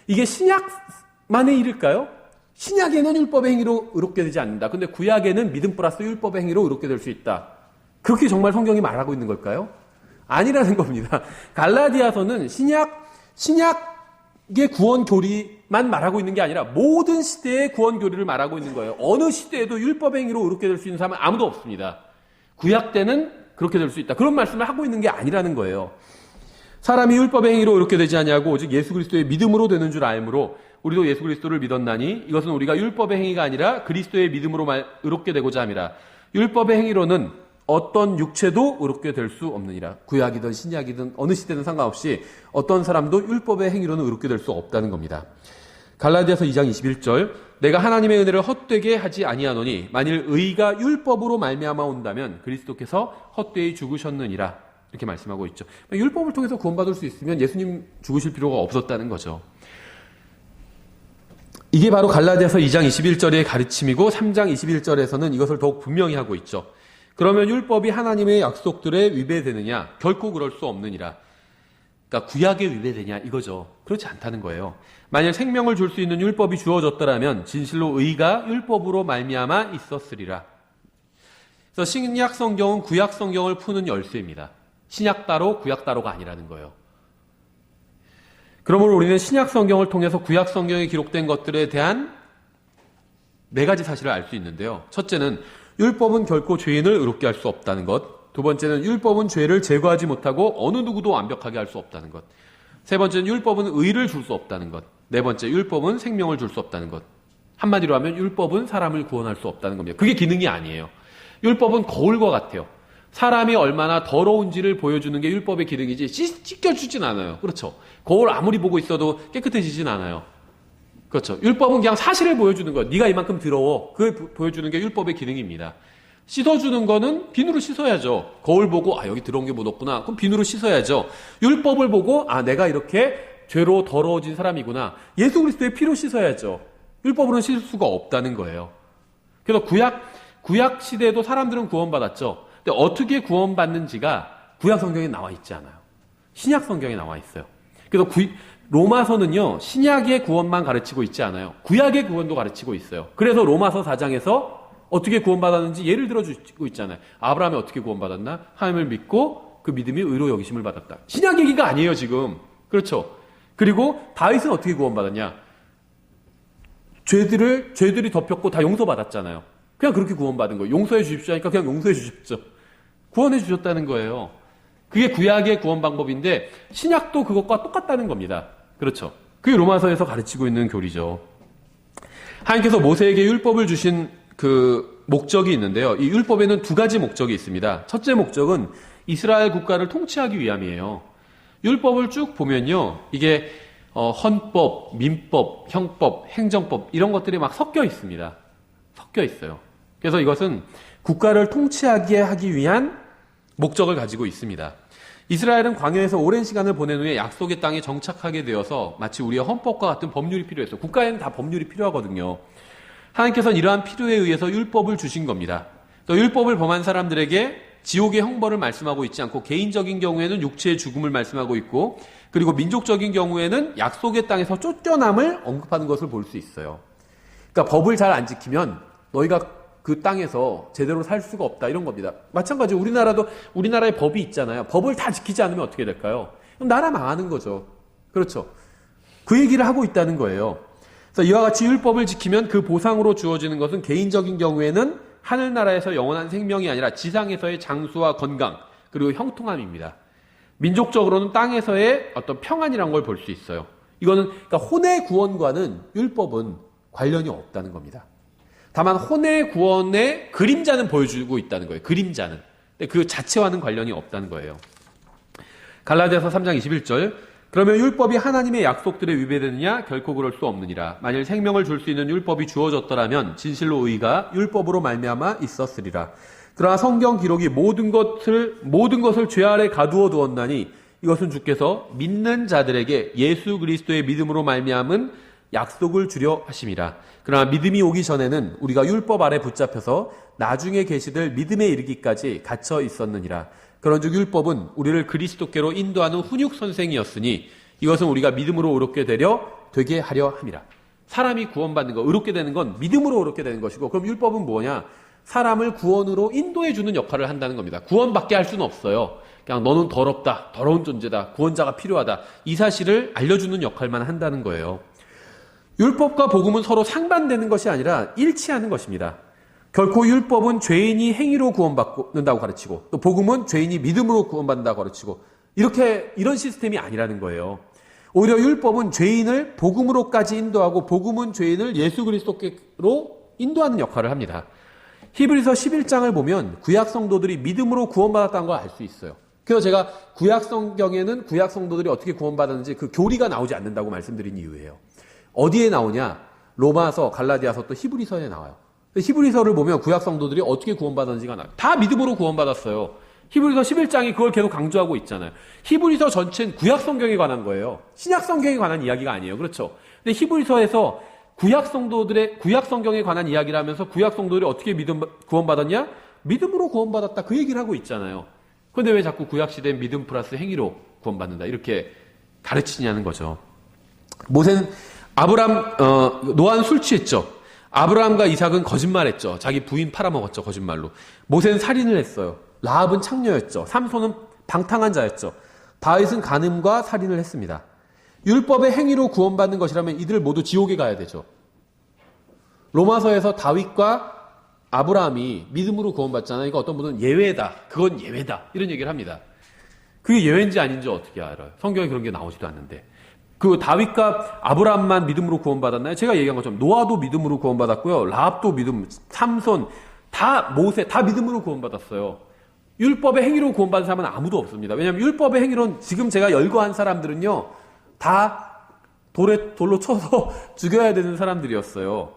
이게 신약만의 일일까요? 신약에는 율법의 행위로 의롭게 되지 않는다. 근데 구약에는 믿음 플러스 율법의 행위로 의롭게 될 수 있다. 그렇게 정말 성경이 말하고 있는 걸까요? 아니라는 겁니다. 갈라디아서는 신약의 구원 교리만 말하고 있는 게 아니라 모든 시대의 구원 교리를 말하고 있는 거예요. 어느 시대에도 율법의 행위로 의롭게 될 수 있는 사람은 아무도 없습니다. 구약 때는 그렇게 될 수 있다. 그런 말씀을 하고 있는 게 아니라는 거예요. 사람이 율법의 행위로 의롭게 되지 아니하고 오직 예수 그리스도의 믿음으로 되는 줄 알므로 우리도 예수 그리스도를 믿었나니 이것은 우리가 율법의 행위가 아니라 그리스도의 믿음으로 의롭게 되고자 함이라. 율법의 행위로는 어떤 육체도 의롭게 될 수 없느니라. 구약이든 신약이든 어느 시대든 상관없이 어떤 사람도 율법의 행위로는 의롭게 될 수 없다는 겁니다. 갈라디아서 2장 21절 내가 하나님의 은혜를 헛되게 하지 아니하노니 만일 의가 율법으로 말미암아 온다면 그리스도께서 헛되이 죽으셨느니라. 이렇게 말씀하고 있죠. 율법을 통해서 구원받을 수 있으면 예수님 죽으실 필요가 없었다는 거죠. 이게 바로 갈라디아서 2장 21절의 가르침이고 3장 21절에서는 이것을 더욱 분명히 하고 있죠. 그러면 율법이 하나님의 약속들에 위배되느냐? 결코 그럴 수 없느니라. 그러니까 구약에 위배되냐 이거죠. 그렇지 않다는 거예요. 만약 생명을 줄 수 있는 율법이 주어졌더라면 진실로 의가 율법으로 말미암아 있었으리라. 그래서 신약 성경은 구약 성경을 푸는 열쇠입니다. 신약 따로 구약 따로가 아니라는 거예요. 그러므로 우리는 신약 성경을 통해서 구약 성경에 기록된 것들에 대한 4가지 사실을 알 수 있는데요. 첫째는 율법은 결코 죄인을 의롭게 할 수 없다는 것. 두 번째는 율법은 죄를 제거하지 못하고 어느 누구도 완벽하게 할 수 없다는 것. 세 번째는 율법은 의를 줄 수 없다는 것. 네 번째, 율법은 생명을 줄 수 없다는 것. 한마디로 하면 율법은 사람을 구원할 수 없다는 겁니다. 그게 기능이 아니에요. 율법은 거울과 같아요. 사람이 얼마나 더러운지를 보여주는 게 율법의 기능이지 씻겨주진 않아요. 그렇죠. 거울 아무리 보고 있어도 깨끗해지진 않아요. 그렇죠. 율법은 그냥 사실을 보여주는 거예요. 네가 이만큼 더러워. 그걸 보여주는 게 율법의 기능입니다. 씻어주는 거는 비누로 씻어야죠. 거울 보고 여기 들어온 게 묻었구나. 그럼 비누로 씻어야죠. 율법을 보고 내가 이렇게 죄로 더러워진 사람이구나. 예수 그리스도의 피로 씻어야죠. 율법으로는 씻을 수가 없다는 거예요. 그래서 구약 시대에도 사람들은 구원받았죠. 근데 어떻게 구원받는지가 구약 성경에 나와 있지 않아요. 신약 성경에 나와 있어요. 그래서 로마서는요, 신약의 구원만 가르치고 있지 않아요. 구약의 구원도 가르치고 있어요. 그래서 로마서 4장에서 어떻게 구원받았는지 예를 들어주고 있잖아요. 아브라함이 어떻게 구원받았나? 하나님을 믿고 그 믿음이 의로 여기심을 받았다. 신약 얘기가 아니에요, 지금. 그렇죠. 그리고 다윗은 어떻게 구원받았냐? 죄들이 덮였고 다 용서받았잖아요. 그냥 그렇게 구원받은 거예요. 용서해 주십시오 하니까 그냥 용서해 주셨죠. 구원해 주셨다는 거예요. 그게 구약의 구원 방법인데 신약도 그것과 똑같다는 겁니다. 그렇죠. 그게 로마서에서 가르치고 있는 교리죠. 하나님께서 모세에게 율법을 주신 그 목적이 있는데요. 이 율법에는 두 가지 목적이 있습니다. 첫째 목적은 이스라엘 국가를 통치하기 위함이에요. 율법을 쭉 보면요. 이게 헌법, 민법, 형법, 행정법 이런 것들이 막 섞여 있습니다. 섞여 있어요. 그래서 이것은 국가를 통치하게 하기 위한 목적을 가지고 있습니다. 이스라엘은 광야에서 오랜 시간을 보낸 후에 약속의 땅에 정착하게 되어서 마치 우리의 헌법과 같은 법률이 필요했어요. 국가에는 다 법률이 필요하거든요. 하나님께서는 이러한 필요에 의해서 율법을 주신 겁니다. 또 율법을 범한 사람들에게 지옥의 형벌을 말씀하고 있지 않고 개인적인 경우에는 육체의 죽음을 말씀하고 있고 그리고 민족적인 경우에는 약속의 땅에서 쫓겨남을 언급하는 것을 볼 수 있어요. 그러니까 법을 잘 안 지키면 너희가 그 땅에서 제대로 살 수가 없다 이런 겁니다. 마찬가지로 우리나라의 법이 있잖아요. 법을 다 지키지 않으면 어떻게 될까요? 그럼 나라 망하는 거죠. 그렇죠. 그 얘기를 하고 있다는 거예요. 그래서 이와 같이 율법을 지키면 그 보상으로 주어지는 것은 개인적인 경우에는 하늘나라에서 영원한 생명이 아니라 지상에서의 장수와 건강 그리고 형통함입니다. 민족적으로는 땅에서의 어떤 평안이라는 걸 볼 수 있어요. 이거는 그러니까 혼의 구원과는 율법은 관련이 없다는 겁니다. 다만 혼의 구원의 그림자는 보여주고 있다는 거예요. 그림자는. 근데 그 자체와는 관련이 없다는 거예요. 갈라디아서 3장 21절 그러면 율법이 하나님의 약속들에 위배되느냐? 결코 그럴 수 없느니라. 만일 생명을 줄 수 있는 율법이 주어졌더라면 진실로 의가 율법으로 말미암아 있었으리라. 그러나 성경 기록이 모든 것을 죄 아래 가두어 두었나니 이것은 주께서 믿는 자들에게 예수 그리스도의 믿음으로 말미암은 약속을 주려 하심이라. 그러나 믿음이 오기 전에는 우리가 율법 아래 붙잡혀서 나중에 계시될 믿음에 이르기까지 갇혀 있었느니라. 그런즉 율법은 우리를 그리스도께로 인도하는 훈육 선생이었으니 이것은 우리가 믿음으로 의롭게 되게 하려 함이라. 사람이 구원받는 거, 의롭게 되는 건 믿음으로 의롭게 되는 것이고 그럼 율법은 뭐냐? 사람을 구원으로 인도해 주는 역할을 한다는 겁니다. 구원받게 할 수는 없어요. 그냥 너는 더럽다, 더러운 존재다, 구원자가 필요하다. 이 사실을 알려주는 역할만 한다는 거예요. 율법과 복음은 서로 상반되는 것이 아니라 일치하는 것입니다. 결코 율법은 죄인이 행위로 구원받는다고 가르치고 또 복음은 죄인이 믿음으로 구원받는다고 가르치고 이런 시스템이 아니라는 거예요. 오히려 율법은 죄인을 복음으로까지 인도하고 복음은 죄인을 예수 그리스도께로 인도하는 역할을 합니다. 히브리서 11장을 보면 구약 성도들이 믿음으로 구원받았다는 걸 알 수 있어요. 그래서 제가 구약 성경에는 구약 성도들이 어떻게 구원받았는지 그 교리가 나오지 않는다고 말씀드린 이유예요. 어디에 나오냐? 로마서, 갈라디아서 또 히브리서에 나와요. 히브리서를 보면 구약 성도들이 어떻게 구원받았는지가 나와요. 다 믿음으로 구원받았어요. 히브리서 11장이 그걸 계속 강조하고 있잖아요. 히브리서 전체는 구약 성경에 관한 거예요. 신약 성경에 관한 이야기가 아니에요. 그렇죠? 근데 히브리서에서 구약 성경에 관한 이야기를 하면서 구약 성도들이 어떻게 구원받았냐? 믿음으로 구원받았다. 그 얘기를 하고 있잖아요. 그런데 왜 자꾸 구약 시대 믿음 플러스 행위로 구원받는다. 이렇게 가르치냐는 거죠. 모세는 노아는 술 취했죠. 아브라함과 이삭은 거짓말했죠. 자기 부인 팔아먹었죠. 거짓말로. 모세는 살인을 했어요. 라합은 창녀였죠. 삼손은 방탕한 자였죠. 다윗은 간음과 살인을 했습니다. 율법의 행위로 구원받는 것이라면 이들 모두 지옥에 가야 되죠. 로마서에서 다윗과 아브라함이 믿음으로 구원받잖아요. 그러니까 어떤 분은 예외다. 그건 예외다. 이런 얘기를 합니다. 그게 예외인지 아닌지 어떻게 알아요? 성경에 그런 게 나오지도 않는데. 그 다윗과 아브라함만 믿음으로 구원받았나요? 제가 얘기한 것처럼 노아도 믿음으로 구원받았고요. 라합도 삼손, 모세 다 믿음으로 구원받았어요. 율법의 행위로 구원받은 사람은 아무도 없습니다. 왜냐하면 율법의 행위로는 지금 제가 열거한 사람들은요. 다 돌로 쳐서 죽여야 되는 사람들이었어요.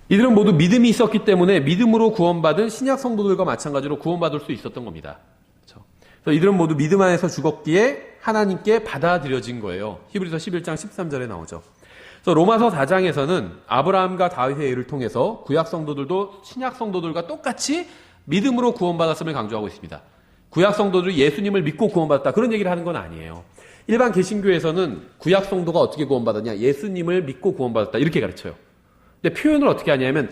이들은 모두 믿음이 있었기 때문에 믿음으로 구원받은 신약 성도들과 마찬가지로 구원받을 수 있었던 겁니다. 그렇죠? 그래서 이들은 모두 믿음 안에서 죽었기에 하나님께 받아들여진 거예요. 히브리서 11장 13절에 나오죠. 그래서 로마서 4장에서는 아브라함과 다윗의 예를 통해서 구약 성도들도 신약 성도들과 똑같이 믿음으로 구원받았음을 강조하고 있습니다. 구약 성도들이 예수님을 믿고 구원받았다 그런 얘기를 하는 건 아니에요. 일반 개신교에서는 구약 성도가 어떻게 구원받았냐? 예수님을 믿고 구원받았다 이렇게 가르쳐요. 근데 표현을 어떻게 하냐면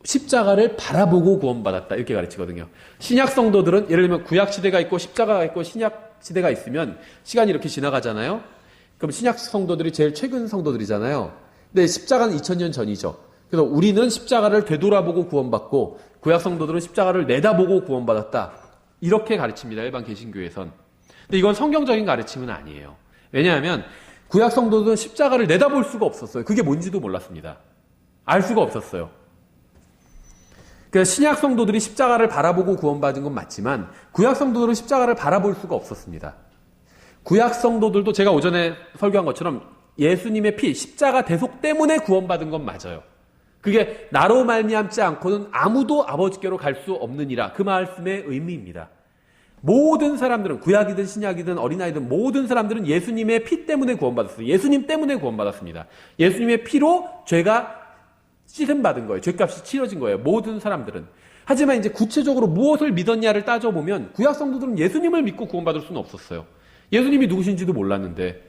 십자가를 바라보고 구원받았다 이렇게 가르치거든요. 신약 성도들은 예를 들면 구약 시대가 있고 십자가가 있고 신약 시대가 있으면 시간이 이렇게 지나가잖아요. 그럼 신약 성도들이 제일 최근 성도들이잖아요. 근데 십자가는 2000년 전이죠. 그래서 우리는 십자가를 되돌아보고 구원받고 구약 성도들은 십자가를 내다보고 구원받았다. 이렇게 가르칩니다. 일반 개신교에선. 근데 이건 성경적인 가르침은 아니에요. 왜냐하면 구약 성도들은 십자가를 내다볼 수가 없었어요. 그게 뭔지도 몰랐습니다. 알 수가 없었어요. 그러니까 신약 성도들이 십자가를 바라보고 구원받은 건 맞지만 구약 성도들은 십자가를 바라볼 수가 없었습니다. 구약 성도들도 제가 오전에 설교한 것처럼 예수님의 피, 십자가 대속 때문에 구원받은 건 맞아요. 그게 나로 말미암지 않고는 아무도 아버지께로 갈 수 없느니라. 그 말씀의 의미입니다. 모든 사람들은 구약이든 신약이든 어린아이든 모든 사람들은 예수님의 피 때문에 구원받았어요. 예수님 때문에 구원받았습니다. 예수님의 피로 죄가 씻음받은 거예요. 죄값이 치러진 거예요. 모든 사람들은. 하지만 이제 구체적으로 무엇을 믿었냐를 따져보면 구약 성도들은 예수님을 믿고 구원받을 수는 없었어요. 예수님이 누구신지도 몰랐는데.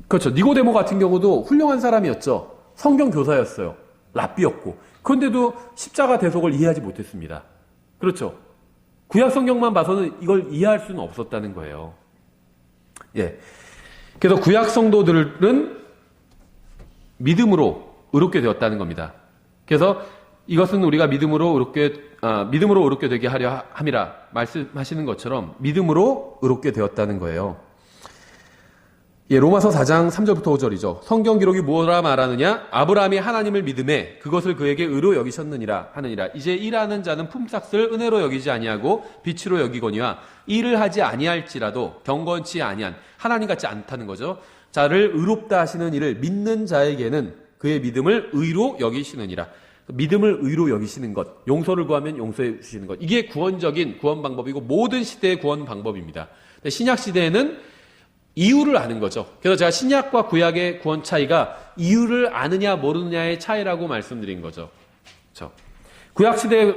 그렇죠. 니고데모 같은 경우도 훌륭한 사람이었죠. 성경 교사였어요. 랍비였고. 그런데도 십자가 대속을 이해하지 못했습니다. 그렇죠. 구약 성경만 봐서는 이걸 이해할 수는 없었다는 거예요. 예. 그래서 구약 성도들은 믿음으로 의롭게 되었다는 겁니다. 그래서 이것은 우리가 믿음으로 의롭게 되게 하려 함이라 말씀하시는 것처럼 믿음으로 의롭게 되었다는 거예요. 예, 로마서 4장 3절부터 5절이죠. 성경 기록이 뭐라 말하느냐? 아브라함이 하나님을 믿음에 그것을 그에게 의로 여기셨느니라 하느니라. 이제 일하는 자는 품삯을 은혜로 여기지 아니하고 빛으로 여기거니와 일을 하지 아니할지라도 경건치 아니한 하나님 같지 않다는 거죠. 자를 의롭다 하시는 이를 믿는 자에게는 그의 믿음을 의로 여기시느니라. 믿음을 의로 여기시는 것, 용서를 구하면 용서해 주시는 것. 이게 구원적인 구원 방법이고 모든 시대의 구원 방법입니다. 신약 시대에는 이유를 아는 거죠. 그래서 제가 신약과 구약의 구원 차이가 이유를 아느냐 모르느냐의 차이라고 말씀드린 거죠. 그렇죠? 구약 시대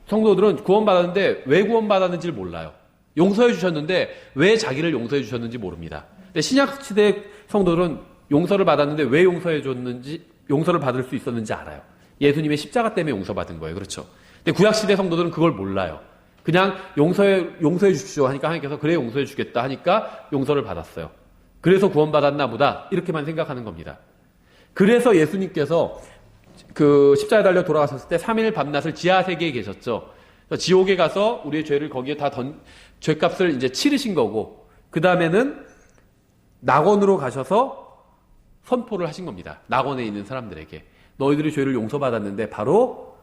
성도들은 구원받았는데 왜 구원받았는지를 몰라요. 용서해 주셨는데 왜 자기를 용서해 주셨는지 모릅니다. 근데 신약 시대 성도들은 용서를 받았는데 왜 용서해 줬는지, 용서를 받을 수 있었는지 알아요. 예수님의 십자가 때문에 용서받은 거예요. 그렇죠? 근데 구약 시대 성도들은 그걸 몰라요. 그냥 용서해 주십시오 하니까 하나님께서 그래 용서해 주겠다 하니까 용서를 받았어요. 그래서 구원받았나 보다 이렇게만 생각하는 겁니다. 그래서 예수님께서 그 십자가에 달려 돌아가셨을 때 3일 밤낮을 지하 세계에 계셨죠. 지옥에 가서 우리의 죄를 거기에 다 죄값을 이제 치르신 거고 그 다음에는 낙원으로 가셔서 선포를 하신 겁니다. 낙원에 있는 사람들에게 너희들이 죄를 용서받았는데 바로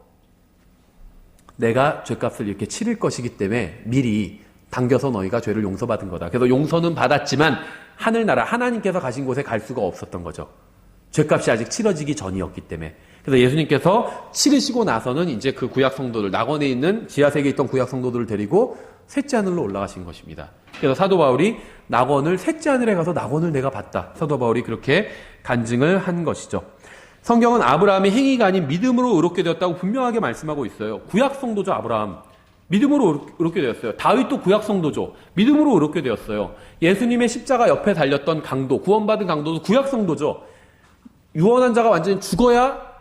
내가 죄값을 이렇게 치를 것이기 때문에 미리 당겨서 너희가 죄를 용서받은 거다. 그래서 용서는 받았지만 하늘나라 하나님께서 가신 곳에 갈 수가 없었던 거죠. 죄값이 아직 치러지기 전이었기 때문에. 그래서 예수님께서 치르시고 나서는 이제 그 구약 성도들, 낙원에 있는 지하세계에 있던 구약 성도들을 데리고 셋째 하늘로 올라가신 것입니다. 그래서 사도 바울이 낙원을 셋째 하늘에 가서 낙원을 내가 봤다. 사도 바울이 그렇게 간증을 한 것이죠. 성경은 아브라함의 행위가 아닌 믿음으로 의롭게 되었다고 분명하게 말씀하고 있어요. 구약 성도죠, 아브라함. 믿음으로 의롭게 되었어요. 다윗도 구약 성도죠. 믿음으로 의롭게 되었어요. 예수님의 십자가 옆에 달렸던 강도, 구원받은 강도도 구약 성도죠. 유언한 자가 완전히 죽어야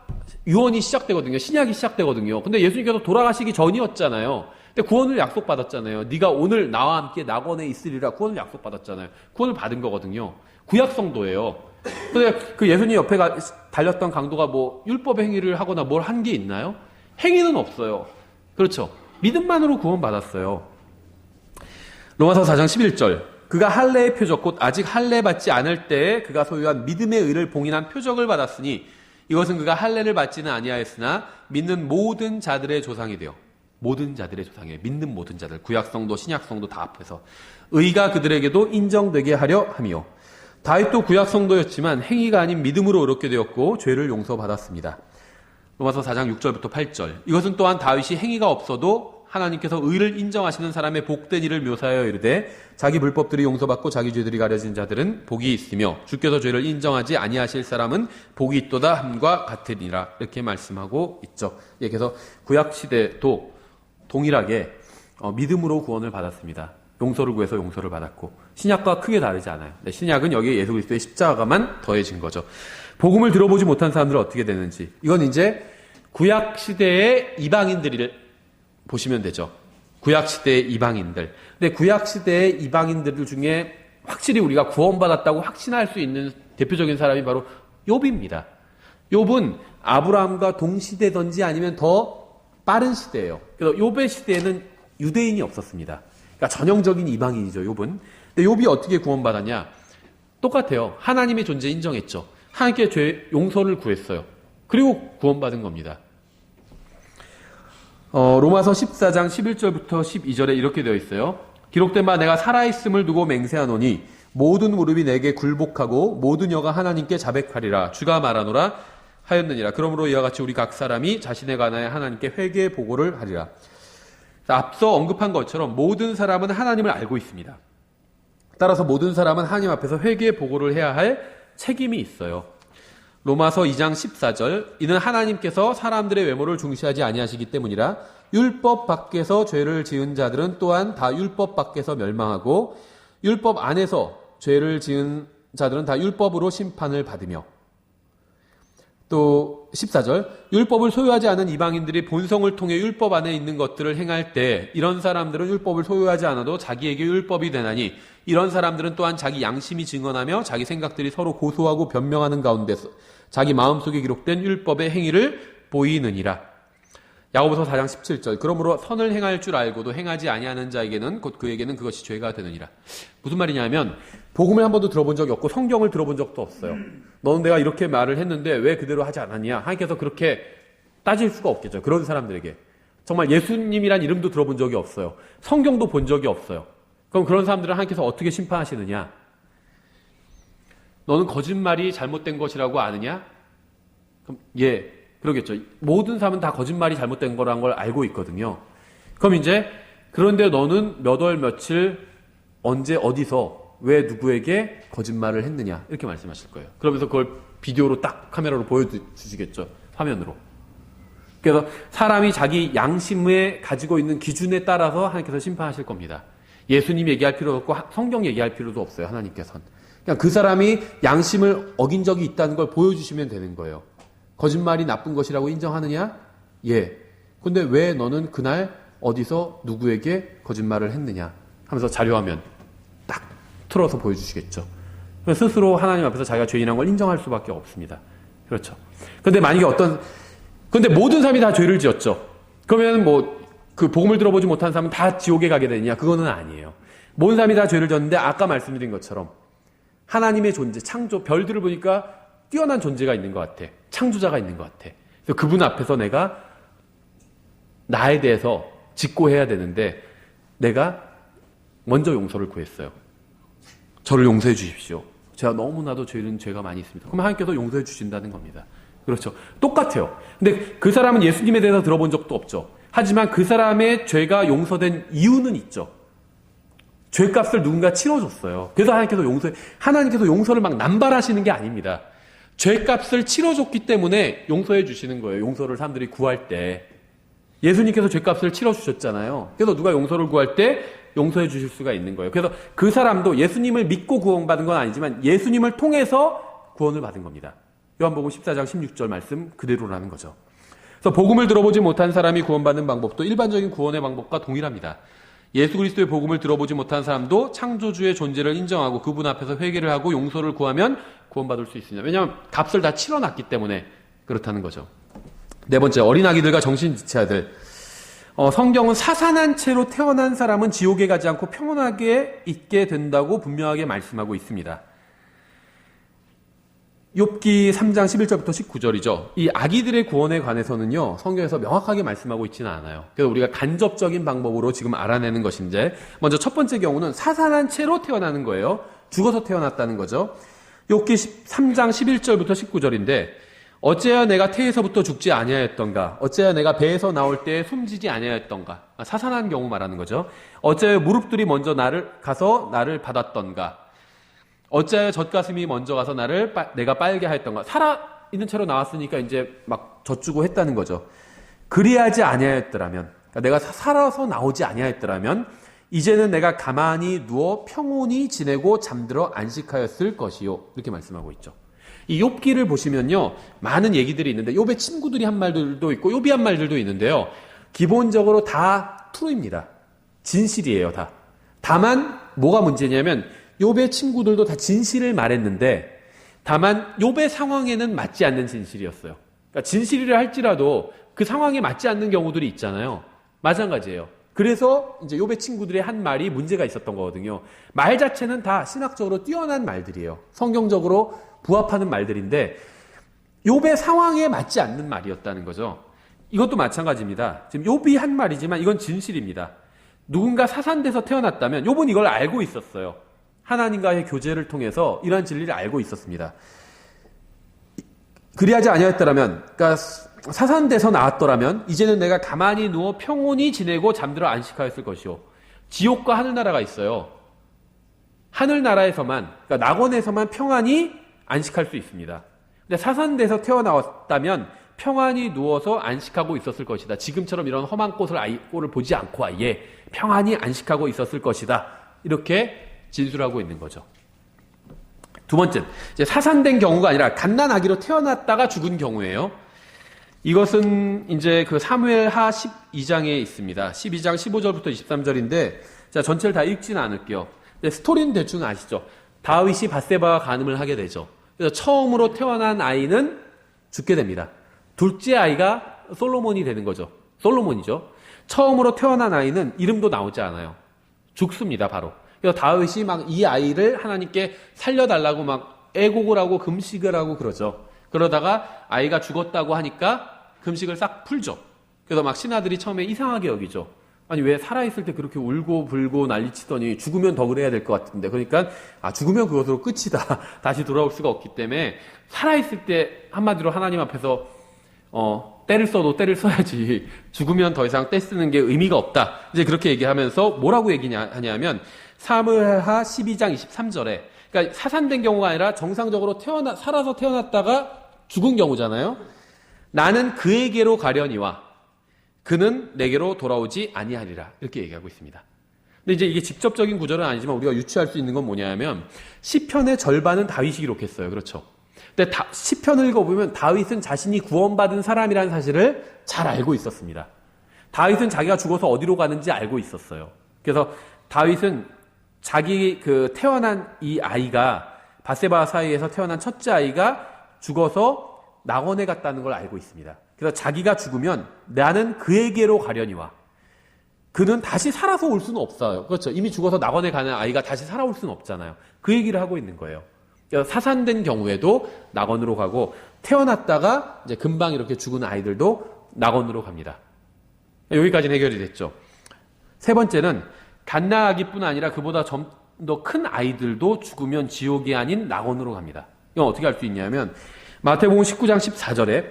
유언이 시작되거든요. 신약이 시작되거든요. 근데 예수님께서 돌아가시기 전이었잖아요. 근데 구원을 약속받았잖아요. 네가 오늘 나와 함께 낙원에 있으리라 구원을 약속받았잖아요. 구원을 받은 거거든요. 구약 성도예요. 근데 그 예수님 옆에 달렸던 강도가 뭐 율법의 행위를 하거나 뭘 한 게 있나요? 행위는 없어요. 그렇죠. 믿음만으로 구원받았어요. 로마서 4장 11절. 그가 할례의 표적 곧 아직 할례 받지 않을 때에 그가 소유한 믿음의 의를 봉인한 표적을 받았으니 이것은 그가 할례를 받지는 아니하였으나 믿는 모든 자들의 조상이 되어 모든 자들의 조상이에요. 믿는 모든 자들. 구약성도 신약성도 다 합해서 의가 그들에게도 인정되게 하려 함이요. 다윗도 구약 성도였지만 행위가 아닌 믿음으로 의롭게 되었고 죄를 용서받았습니다. 로마서 4장 6절부터 8절. 이것은 또한 다윗이 행위가 없어도 하나님께서 의를 인정하시는 사람의 복된 일을 묘사하여 이르되 자기 불법들이 용서받고 자기 죄들이 가려진 자들은 복이 있으며 주께서 죄를 인정하지 아니하실 사람은 복이 있도다 함과 같으니라. 이렇게 말씀하고 있죠. 예, 그래서 구약 시대도 동일하게 믿음으로 구원을 받았습니다. 용서를 구해서 용서를 받았고 신약과 크게 다르지 않아요. 신약은 여기에 예수 그리스도의 십자가만 더해진 거죠. 복음을 들어보지 못한 사람들은 어떻게 되는지 이건 이제 구약 시대의 이방인들을 보시면 되죠. 구약 시대의 이방인들. 근데 구약 시대의 이방인들 중에 확실히 우리가 구원받았다고 확신할 수 있는 대표적인 사람이 바로 욥입니다. 욥은 아브라함과 동시대든지 아니면 더 빠른 시대예요. 그래서 욥의 시대에는 유대인이 없었습니다. 그러니까 전형적인 이방인이죠, 욥은. 근데 욥이 어떻게 구원받았냐? 똑같아요. 하나님의 존재 인정했죠. 하나님께 죄 용서를 구했어요. 그리고 구원받은 겁니다. 로마서 14장 11절부터 12절에 이렇게 되어 있어요. 기록된 바 내가 살아있음을 두고 맹세하노니 모든 무릎이 내게 굴복하고 모든 여가 하나님께 자백하리라. 주가 말하노라 하였느니라. 그러므로 이와 같이 우리 각 사람이 자신에 관하여 하나님께 회개 보고를 하리라. 앞서 언급한 것처럼 모든 사람은 하나님을 알고 있습니다. 따라서 모든 사람은 하나님 앞에서 회개 보고를 해야 할 책임이 있어요. 로마서 2장 14절 이는 하나님께서 사람들의 외모를 중시하지 아니하시기 때문이라. 율법 밖에서 죄를 지은 자들은 또한 다 율법 밖에서 멸망하고 율법 안에서 죄를 지은 자들은 다 율법으로 심판을 받으며. 또 14절 율법을 소유하지 않은 이방인들이 본성을 통해 율법 안에 있는 것들을 행할 때 이런 사람들은 율법을 소유하지 않아도 자기에게 율법이 되나니 이런 사람들은 또한 자기 양심이 증언하며 자기 생각들이 서로 고소하고 변명하는 가운데서 자기 마음속에 기록된 율법의 행위를 보이느니라. 야고보서 4장 17절 그러므로 선을 행할 줄 알고도 행하지 아니하는 자에게는 곧 그에게는 그것이 죄가 되느니라. 무슨 말이냐면 복음을 한 번도 들어본 적이 없고 성경을 들어본 적도 없어요. 너는 내가 이렇게 말을 했는데 왜 그대로 하지 않았냐. 하나님께서 그렇게 따질 수가 없겠죠. 그런 사람들에게. 정말 예수님이란 이름도 들어본 적이 없어요. 성경도 본 적이 없어요. 그럼 그런 사람들은 하나님께서 어떻게 심판하시느냐. 너는 거짓말이 잘못된 것이라고 아느냐? 그럼 예, 그러겠죠. 모든 사람은 다 거짓말이 잘못된 거라는 걸 알고 있거든요. 그럼 이제 그런데 너는 몇 월 며칠 언제 어디서 왜 누구에게 거짓말을 했느냐 이렇게 말씀하실 거예요. 그러면서 그걸 비디오로 딱 카메라로 보여주시겠죠. 화면으로. 그래서 사람이 자기 양심에 가지고 있는 기준에 따라서 하나님께서 심판하실 겁니다. 예수님 얘기할 필요도 없고 성경 얘기할 필요도 없어요. 하나님께서는. 그냥 그 사람이 양심을 어긴 적이 있다는 걸 보여주시면 되는 거예요. 거짓말이 나쁜 것이라고 인정하느냐? 예. 근데 왜 너는 그날 어디서 누구에게 거짓말을 했느냐? 하면서 자료화면 딱 틀어서 보여주시겠죠. 스스로 하나님 앞에서 자기가 죄인한 걸 인정할 수밖에 없습니다. 그렇죠. 근데 만약에 근데 모든 사람이 다 죄를 지었죠. 그러면 그 복음을 들어보지 못한 사람은 다 지옥에 가게 되느냐? 그거는 아니에요. 모든 사람이 다 죄를 졌는데 아까 말씀드린 것처럼 하나님의 존재, 창조, 별들을 보니까 뛰어난 존재가 있는 것 같아. 창조자가 있는 것 같아. 그래서 그분 앞에서 내가 나에 대해서 직고해야 되는데 내가 먼저 용서를 구했어요. 저를 용서해 주십시오. 제가 너무나도 죄가 많이 있습니다. 그럼 하나님께서 용서해 주신다는 겁니다. 그렇죠. 똑같아요. 근데 그 사람은 예수님에 대해서 들어본 적도 없죠. 하지만 그 사람의 죄가 용서된 이유는 있죠. 죄값을 누군가 치러줬어요. 그래서 하나님께서 용서를 막 남발하시는 게 아닙니다. 죄값을 치러줬기 때문에 용서해 주시는 거예요. 용서를 사람들이 구할 때. 예수님께서 죄값을 치러주셨잖아요. 그래서 누가 용서를 구할 때 용서해 주실 수가 있는 거예요. 그래서 그 사람도 예수님을 믿고 구원받은 건 아니지만 예수님을 통해서 구원을 받은 겁니다. 요한복음 14장 16절 말씀 그대로라는 거죠. 그래서 복음을 들어보지 못한 사람이 구원받는 방법도 일반적인 구원의 방법과 동일합니다. 예수 그리스도의 복음을 들어보지 못한 사람도 창조주의 존재를 인정하고 그분 앞에서 회개를 하고 용서를 구하면 구원받을 수 있습니다. 왜냐하면 값을 다 치러놨기 때문에 그렇다는 거죠. 네 번째, 어린아기들과 정신지체아들. 성경은 사산한 채로 태어난 사람은 지옥에 가지 않고 평온하게 있게 된다고 분명하게 말씀하고 있습니다. 욥기 3장 11절부터 19절이죠. 이 아기들의 구원에 관해서는요, 성경에서 명확하게 말씀하고 있지는 않아요. 그래서 우리가 간접적인 방법으로 지금 알아내는 것인데, 먼저 첫 번째 경우는 사산한 채로 태어나는 거예요. 죽어서 태어났다는 거죠. 욥기 3장 11절부터 19절인데 어째야 내가 태에서부터 죽지 아니하였던가? 어째야 내가 배에서 나올 때 숨지지 아니하였던가? 사산한 경우 말하는 거죠. 어째야 무릎들이 먼저 나를 받았던가? 어째야 젖가슴이 먼저 가서 내가 빨게 하였던가? 살아있는 채로 나왔으니까 이제 막 젖주고 했다는 거죠. 그리하지 아니하였더라면, 그러니까 내가 살아서 나오지 아니하였더라면 이제는 내가 가만히 누워 평온히 지내고 잠들어 안식하였을 것이요. 이렇게 말씀하고 있죠. 이 욥기를 보시면요, 많은 얘기들이 있는데 욥의 친구들이 한 말들도 있고 욥이 한 말들도 있는데요, 기본적으로 다 true입니다. 진실이에요, 다. 다만 뭐가 문제냐면 욥의 친구들도 다 진실을 말했는데 다만 욥의 상황에는 맞지 않는 진실이었어요. 그러니까 진실이라 할지라도 그 상황에 맞지 않는 경우들이 있잖아요. 마찬가지예요. 그래서 이제 욥의 친구들의 한 말이 문제가 있었던 거거든요. 말 자체는 다 신학적으로 뛰어난 말들이에요. 성경적으로 부합하는 말들인데 욥의 상황에 맞지 않는 말이었다는 거죠. 이것도 마찬가지입니다. 지금 욥이 한 말이지만 이건 진실입니다. 누군가 사산돼서 태어났다면 욥은 이걸 알고 있었어요. 하나님과의 교제를 통해서 이러한 진리를 알고 있었습니다. 그리하지 아니하였더라면, 그러니까 사산돼서 나왔더라면 이제는 내가 가만히 누워 평온히 지내고 잠들어 안식하였을 것이요. 지옥과 하늘나라가 있어요. 하늘나라에서만, 그러니까 낙원에서만 평안히 안식할 수 있습니다. 근데 사산돼서 태어나왔다면 평안히 누워서 안식하고 있었을 것이다. 지금처럼 이런 험한 꼴을 보지 않고 아예 평안히 안식하고 있었을 것이다. 이렇게 진술하고 있는 거죠. 두 번째, 이제 사산된 경우가 아니라 갓난아기로 태어났다가 죽은 경우예요. 이것은 이제 그 사무엘하 12장에 있습니다. 12장 15절부터 23절인데, 자, 전체를 다 읽지는 않을게요. 근데 스토리는 대충 아시죠? 다윗이 밧세바와 간음을 하게 되죠. 그래서 처음으로 태어난 아이는 죽게 됩니다. 둘째 아이가 솔로몬이 되는 거죠. 솔로몬이죠. 처음으로 태어난 아이는 이름도 나오지 않아요. 죽습니다, 바로. 그래서 다윗이 막 이 아이를 하나님께 살려달라고 막 애곡을 하고 금식을 하고 그러죠. 그러다가 아이가 죽었다고 하니까 금식을 싹 풀죠. 그래서 막 신하들이 처음에 이상하게 여기죠. 아니 왜 살아있을 때 그렇게 울고 불고 난리치더니 죽으면 더 그래야 될 것 같은데, 그러니까 죽으면 그것으로 끝이다. 다시 돌아올 수가 없기 때문에 살아있을 때 한마디로 하나님 앞에서 때를 써도 때를 써야지, 죽으면 더 이상 때 쓰는 게 의미가 없다. 이제 그렇게 얘기하면서 뭐라고 하냐면 사무엘하 12장 23절에, 그러니까 사산된 경우가 아니라 정상적으로 살아서 태어났다가 죽은 경우잖아요. 나는 그에게로 가려니와 그는 내게로 돌아오지 아니하리라. 이렇게 얘기하고 있습니다. 근데 이제 이게 직접적인 구절은 아니지만 우리가 유추할 수 있는 건 뭐냐면 시편의 절반은 다윗이 기록했어요. 그렇죠? 근데 시편을 읽어보면 다윗은 자신이 구원받은 사람이라는 사실을 잘 알고 있었습니다. 다윗은 자기가 죽어서 어디로 가는지 알고 있었어요. 그래서 다윗은 자기 태어난 이 아이가, 밧세바 사이에서 태어난 첫째 아이가 죽어서 낙원에 갔다는 걸 알고 있습니다. 그래서 자기가 죽으면 나는 그에게로 가려니와 그는 다시 살아서 올 수는 없어요. 그렇죠. 이미 죽어서 낙원에 가는 아이가 다시 살아올 수는 없잖아요. 그 얘기를 하고 있는 거예요. 그래서 사산된 경우에도 낙원으로 가고 태어났다가 이제 금방 이렇게 죽은 아이들도 낙원으로 갑니다. 여기까지는 해결이 됐죠. 세 번째는 갓난아기뿐 아니라 그보다 좀 더 큰 아이들도 죽으면 지옥이 아닌 낙원으로 갑니다. 이건 어떻게 할 수 있냐면 마태복음 19장 14절에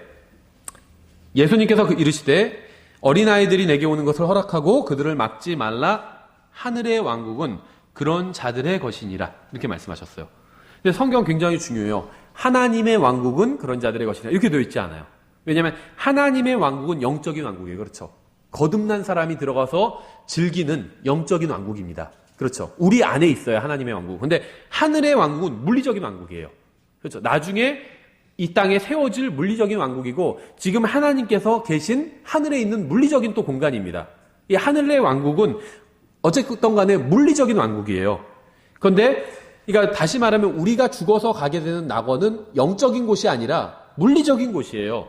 예수님께서 이르시되 어린아이들이 내게 오는 것을 허락하고 그들을 막지 말라. 하늘의 왕국은 그런 자들의 것이니라. 이렇게 말씀하셨어요. 근데 성경 굉장히 중요해요. 하나님의 왕국은 그런 자들의 것이니라. 이렇게 되어 있지 않아요. 왜냐하면 하나님의 왕국은 영적인 왕국이에요. 그렇죠. 거듭난 사람이 들어가서 즐기는 영적인 왕국입니다. 그렇죠. 우리 안에 있어요. 하나님의 왕국. 근데 하늘의 왕국은 물리적인 왕국이에요. 그렇죠. 나중에 이 땅에 세워질 물리적인 왕국이고 지금 하나님께서 계신 하늘에 있는 물리적인 또 공간입니다. 이 하늘의 왕국은 어쨌든 간에 물리적인 왕국이에요. 그런데 그러니까 다시 말하면 우리가 죽어서 가게 되는 낙원은 영적인 곳이 아니라 물리적인 곳이에요.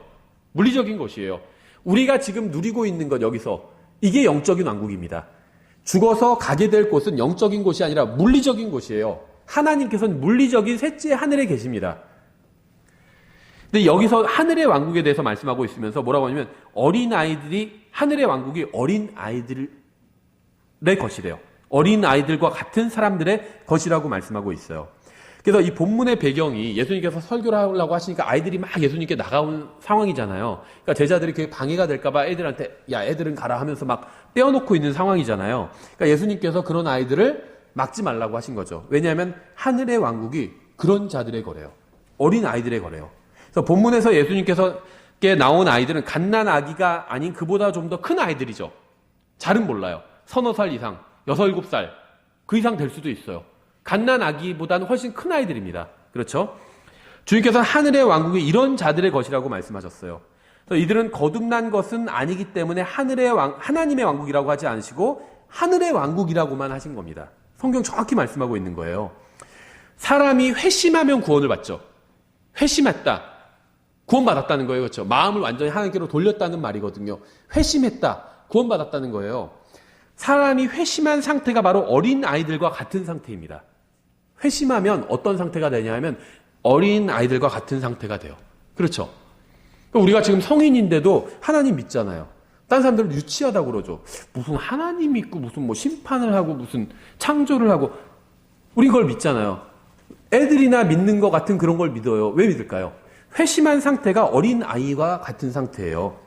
물리적인 곳이에요. 우리가 지금 누리고 있는 것 여기서 이게 영적인 왕국입니다. 죽어서 가게 될 곳은 영적인 곳이 아니라 물리적인 곳이에요. 하나님께서는 물리적인 셋째 하늘에 계십니다. 근데 여기서 하늘의 왕국에 대해서 말씀하고 있으면서 뭐라고 하냐면 어린아이들이 하늘의 왕국이 어린아이들의 것이래요. 어린아이들과 같은 사람들의 것이라고 말씀하고 있어요. 그래서 이 본문의 배경이 예수님께서 설교를 하려고 하시니까 아이들이 막 예수님께 나가온 상황이잖아요. 그러니까 제자들이 그게 방해가 될까봐 애들한테 야 애들은 가라 하면서 막 떼어놓고 있는 상황이잖아요. 그러니까 예수님께서 그런 아이들을 막지 말라고 하신 거죠. 왜냐하면 하늘의 왕국이 그런 자들의 거래요. 어린 아이들의 거래요. 그래서 본문에서 예수님께서께 나온 아이들은 갓난 아기가 아닌 그보다 좀 더 큰 아이들이죠. 잘은 몰라요. 서너 살 이상, 6, 7살 그 이상 될 수도 있어요. 갓난 아기보다는 훨씬 큰 아이들입니다. 그렇죠? 주님께서는 하늘의 왕국이 이런 자들의 것이라고 말씀하셨어요. 그래서 이들은 거듭난 것은 아니기 때문에 하나님의 왕국이라고 하지 않으시고 하늘의 왕국이라고만 하신 겁니다. 성경 정확히 말씀하고 있는 거예요. 사람이 회심하면 구원을 받죠. 회심했다. 구원받았다는 거예요. 그렇죠? 마음을 완전히 하나님께로 돌렸다는 말이거든요. 회심했다. 구원받았다는 거예요. 사람이 회심한 상태가 바로 어린 아이들과 같은 상태입니다. 회심하면 어떤 상태가 되냐 하면 어린 아이들과 같은 상태가 돼요. 그렇죠? 우리가 지금 성인인데도 하나님 믿잖아요. 다른 사람들은 유치하다고 그러죠. 무슨 하나님 믿고 무슨 뭐 심판을 하고 무슨 창조를 하고 우린 그걸 믿잖아요. 애들이나 믿는 것 같은 그런 걸 믿어요. 왜 믿을까요? 회심한 상태가 어린 아이와 같은 상태예요.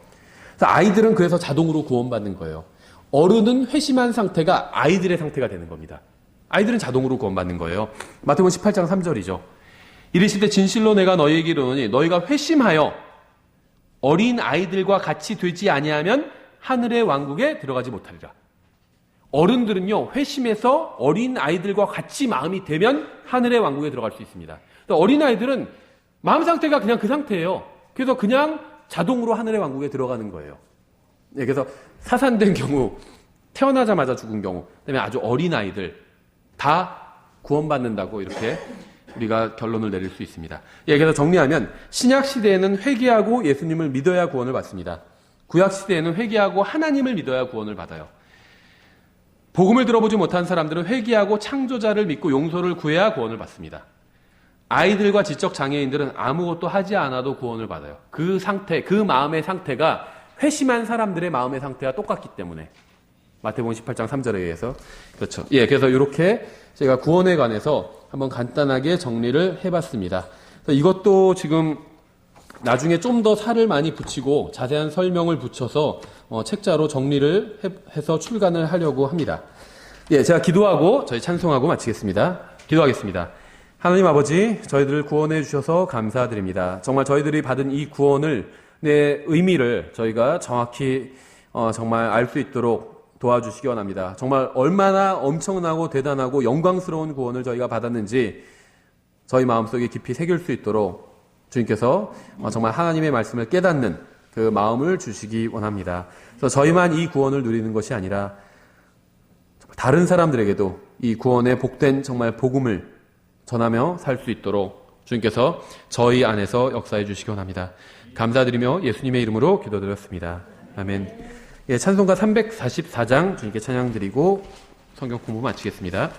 그래서 아이들은 그래서 자동으로 구원받는 거예요. 어른은 회심한 상태가 아이들의 상태가 되는 겁니다. 아이들은 자동으로 구원받는 거예요. 마태복음 18장 3절이죠. 이르시되 진실로 내가 너희에게 이르노니 너희가 회심하여 어린 아이들과 같이 되지 아니하면 하늘의 왕국에 들어가지 못하리라. 어른들은요 회심해서 어린 아이들과 같이 마음이 되면 하늘의 왕국에 들어갈 수 있습니다. 어린 아이들은 마음 상태가 그냥 그 상태예요. 그래서 그냥 자동으로 하늘의 왕국에 들어가는 거예요. 네, 그래서 사산된 경우, 태어나자마자 죽은 경우, 그다음에 아주 어린 아이들 다 구원받는다고 이렇게 우리가 결론을 내릴 수 있습니다. 예, 그래서 정리하면 신약 시대에는 회개하고 예수님을 믿어야 구원을 받습니다. 구약 시대에는 회개하고 하나님을 믿어야 구원을 받아요. 복음을 들어보지 못한 사람들은 회개하고 창조자를 믿고 용서를 구해야 구원을 받습니다. 아이들과 지적 장애인들은 아무것도 하지 않아도 구원을 받아요. 그 상태, 그 마음의 상태가 회심한 사람들의 마음의 상태와 똑같기 때문에 마태복음 18장 3절에 의해서 그렇죠. 예, 그래서 이렇게 제가 구원에 관해서 한번 간단하게 정리를 해봤습니다. 이것도 지금 나중에 좀 더 살을 많이 붙이고 자세한 설명을 붙여서 책자로 정리를 해서 출간을 하려고 합니다. 예, 제가 기도하고 저희 찬송하고 마치겠습니다. 기도하겠습니다. 하나님 아버지, 저희들을 구원해 주셔서 감사드립니다. 정말 저희들이 받은 이 구원을 내 의미를 저희가 정확히 정말 알 수 있도록 도와주시기 원합니다. 정말 얼마나 엄청나고 대단하고 영광스러운 구원을 저희가 받았는지 저희 마음속에 깊이 새길 수 있도록 주님께서 정말 하나님의 말씀을 깨닫는 그 마음을 주시기 원합니다. 그래서 저희만 이 구원을 누리는 것이 아니라 다른 사람들에게도 이 구원의 복된 정말 복음을 전하며 살 수 있도록 주님께서 저희 안에서 역사해 주시기 원합니다. 감사드리며 예수님의 이름으로 기도드렸습니다. 아멘. 예, 찬송가 344장 주님께 찬양드리고 성경 공부 마치겠습니다.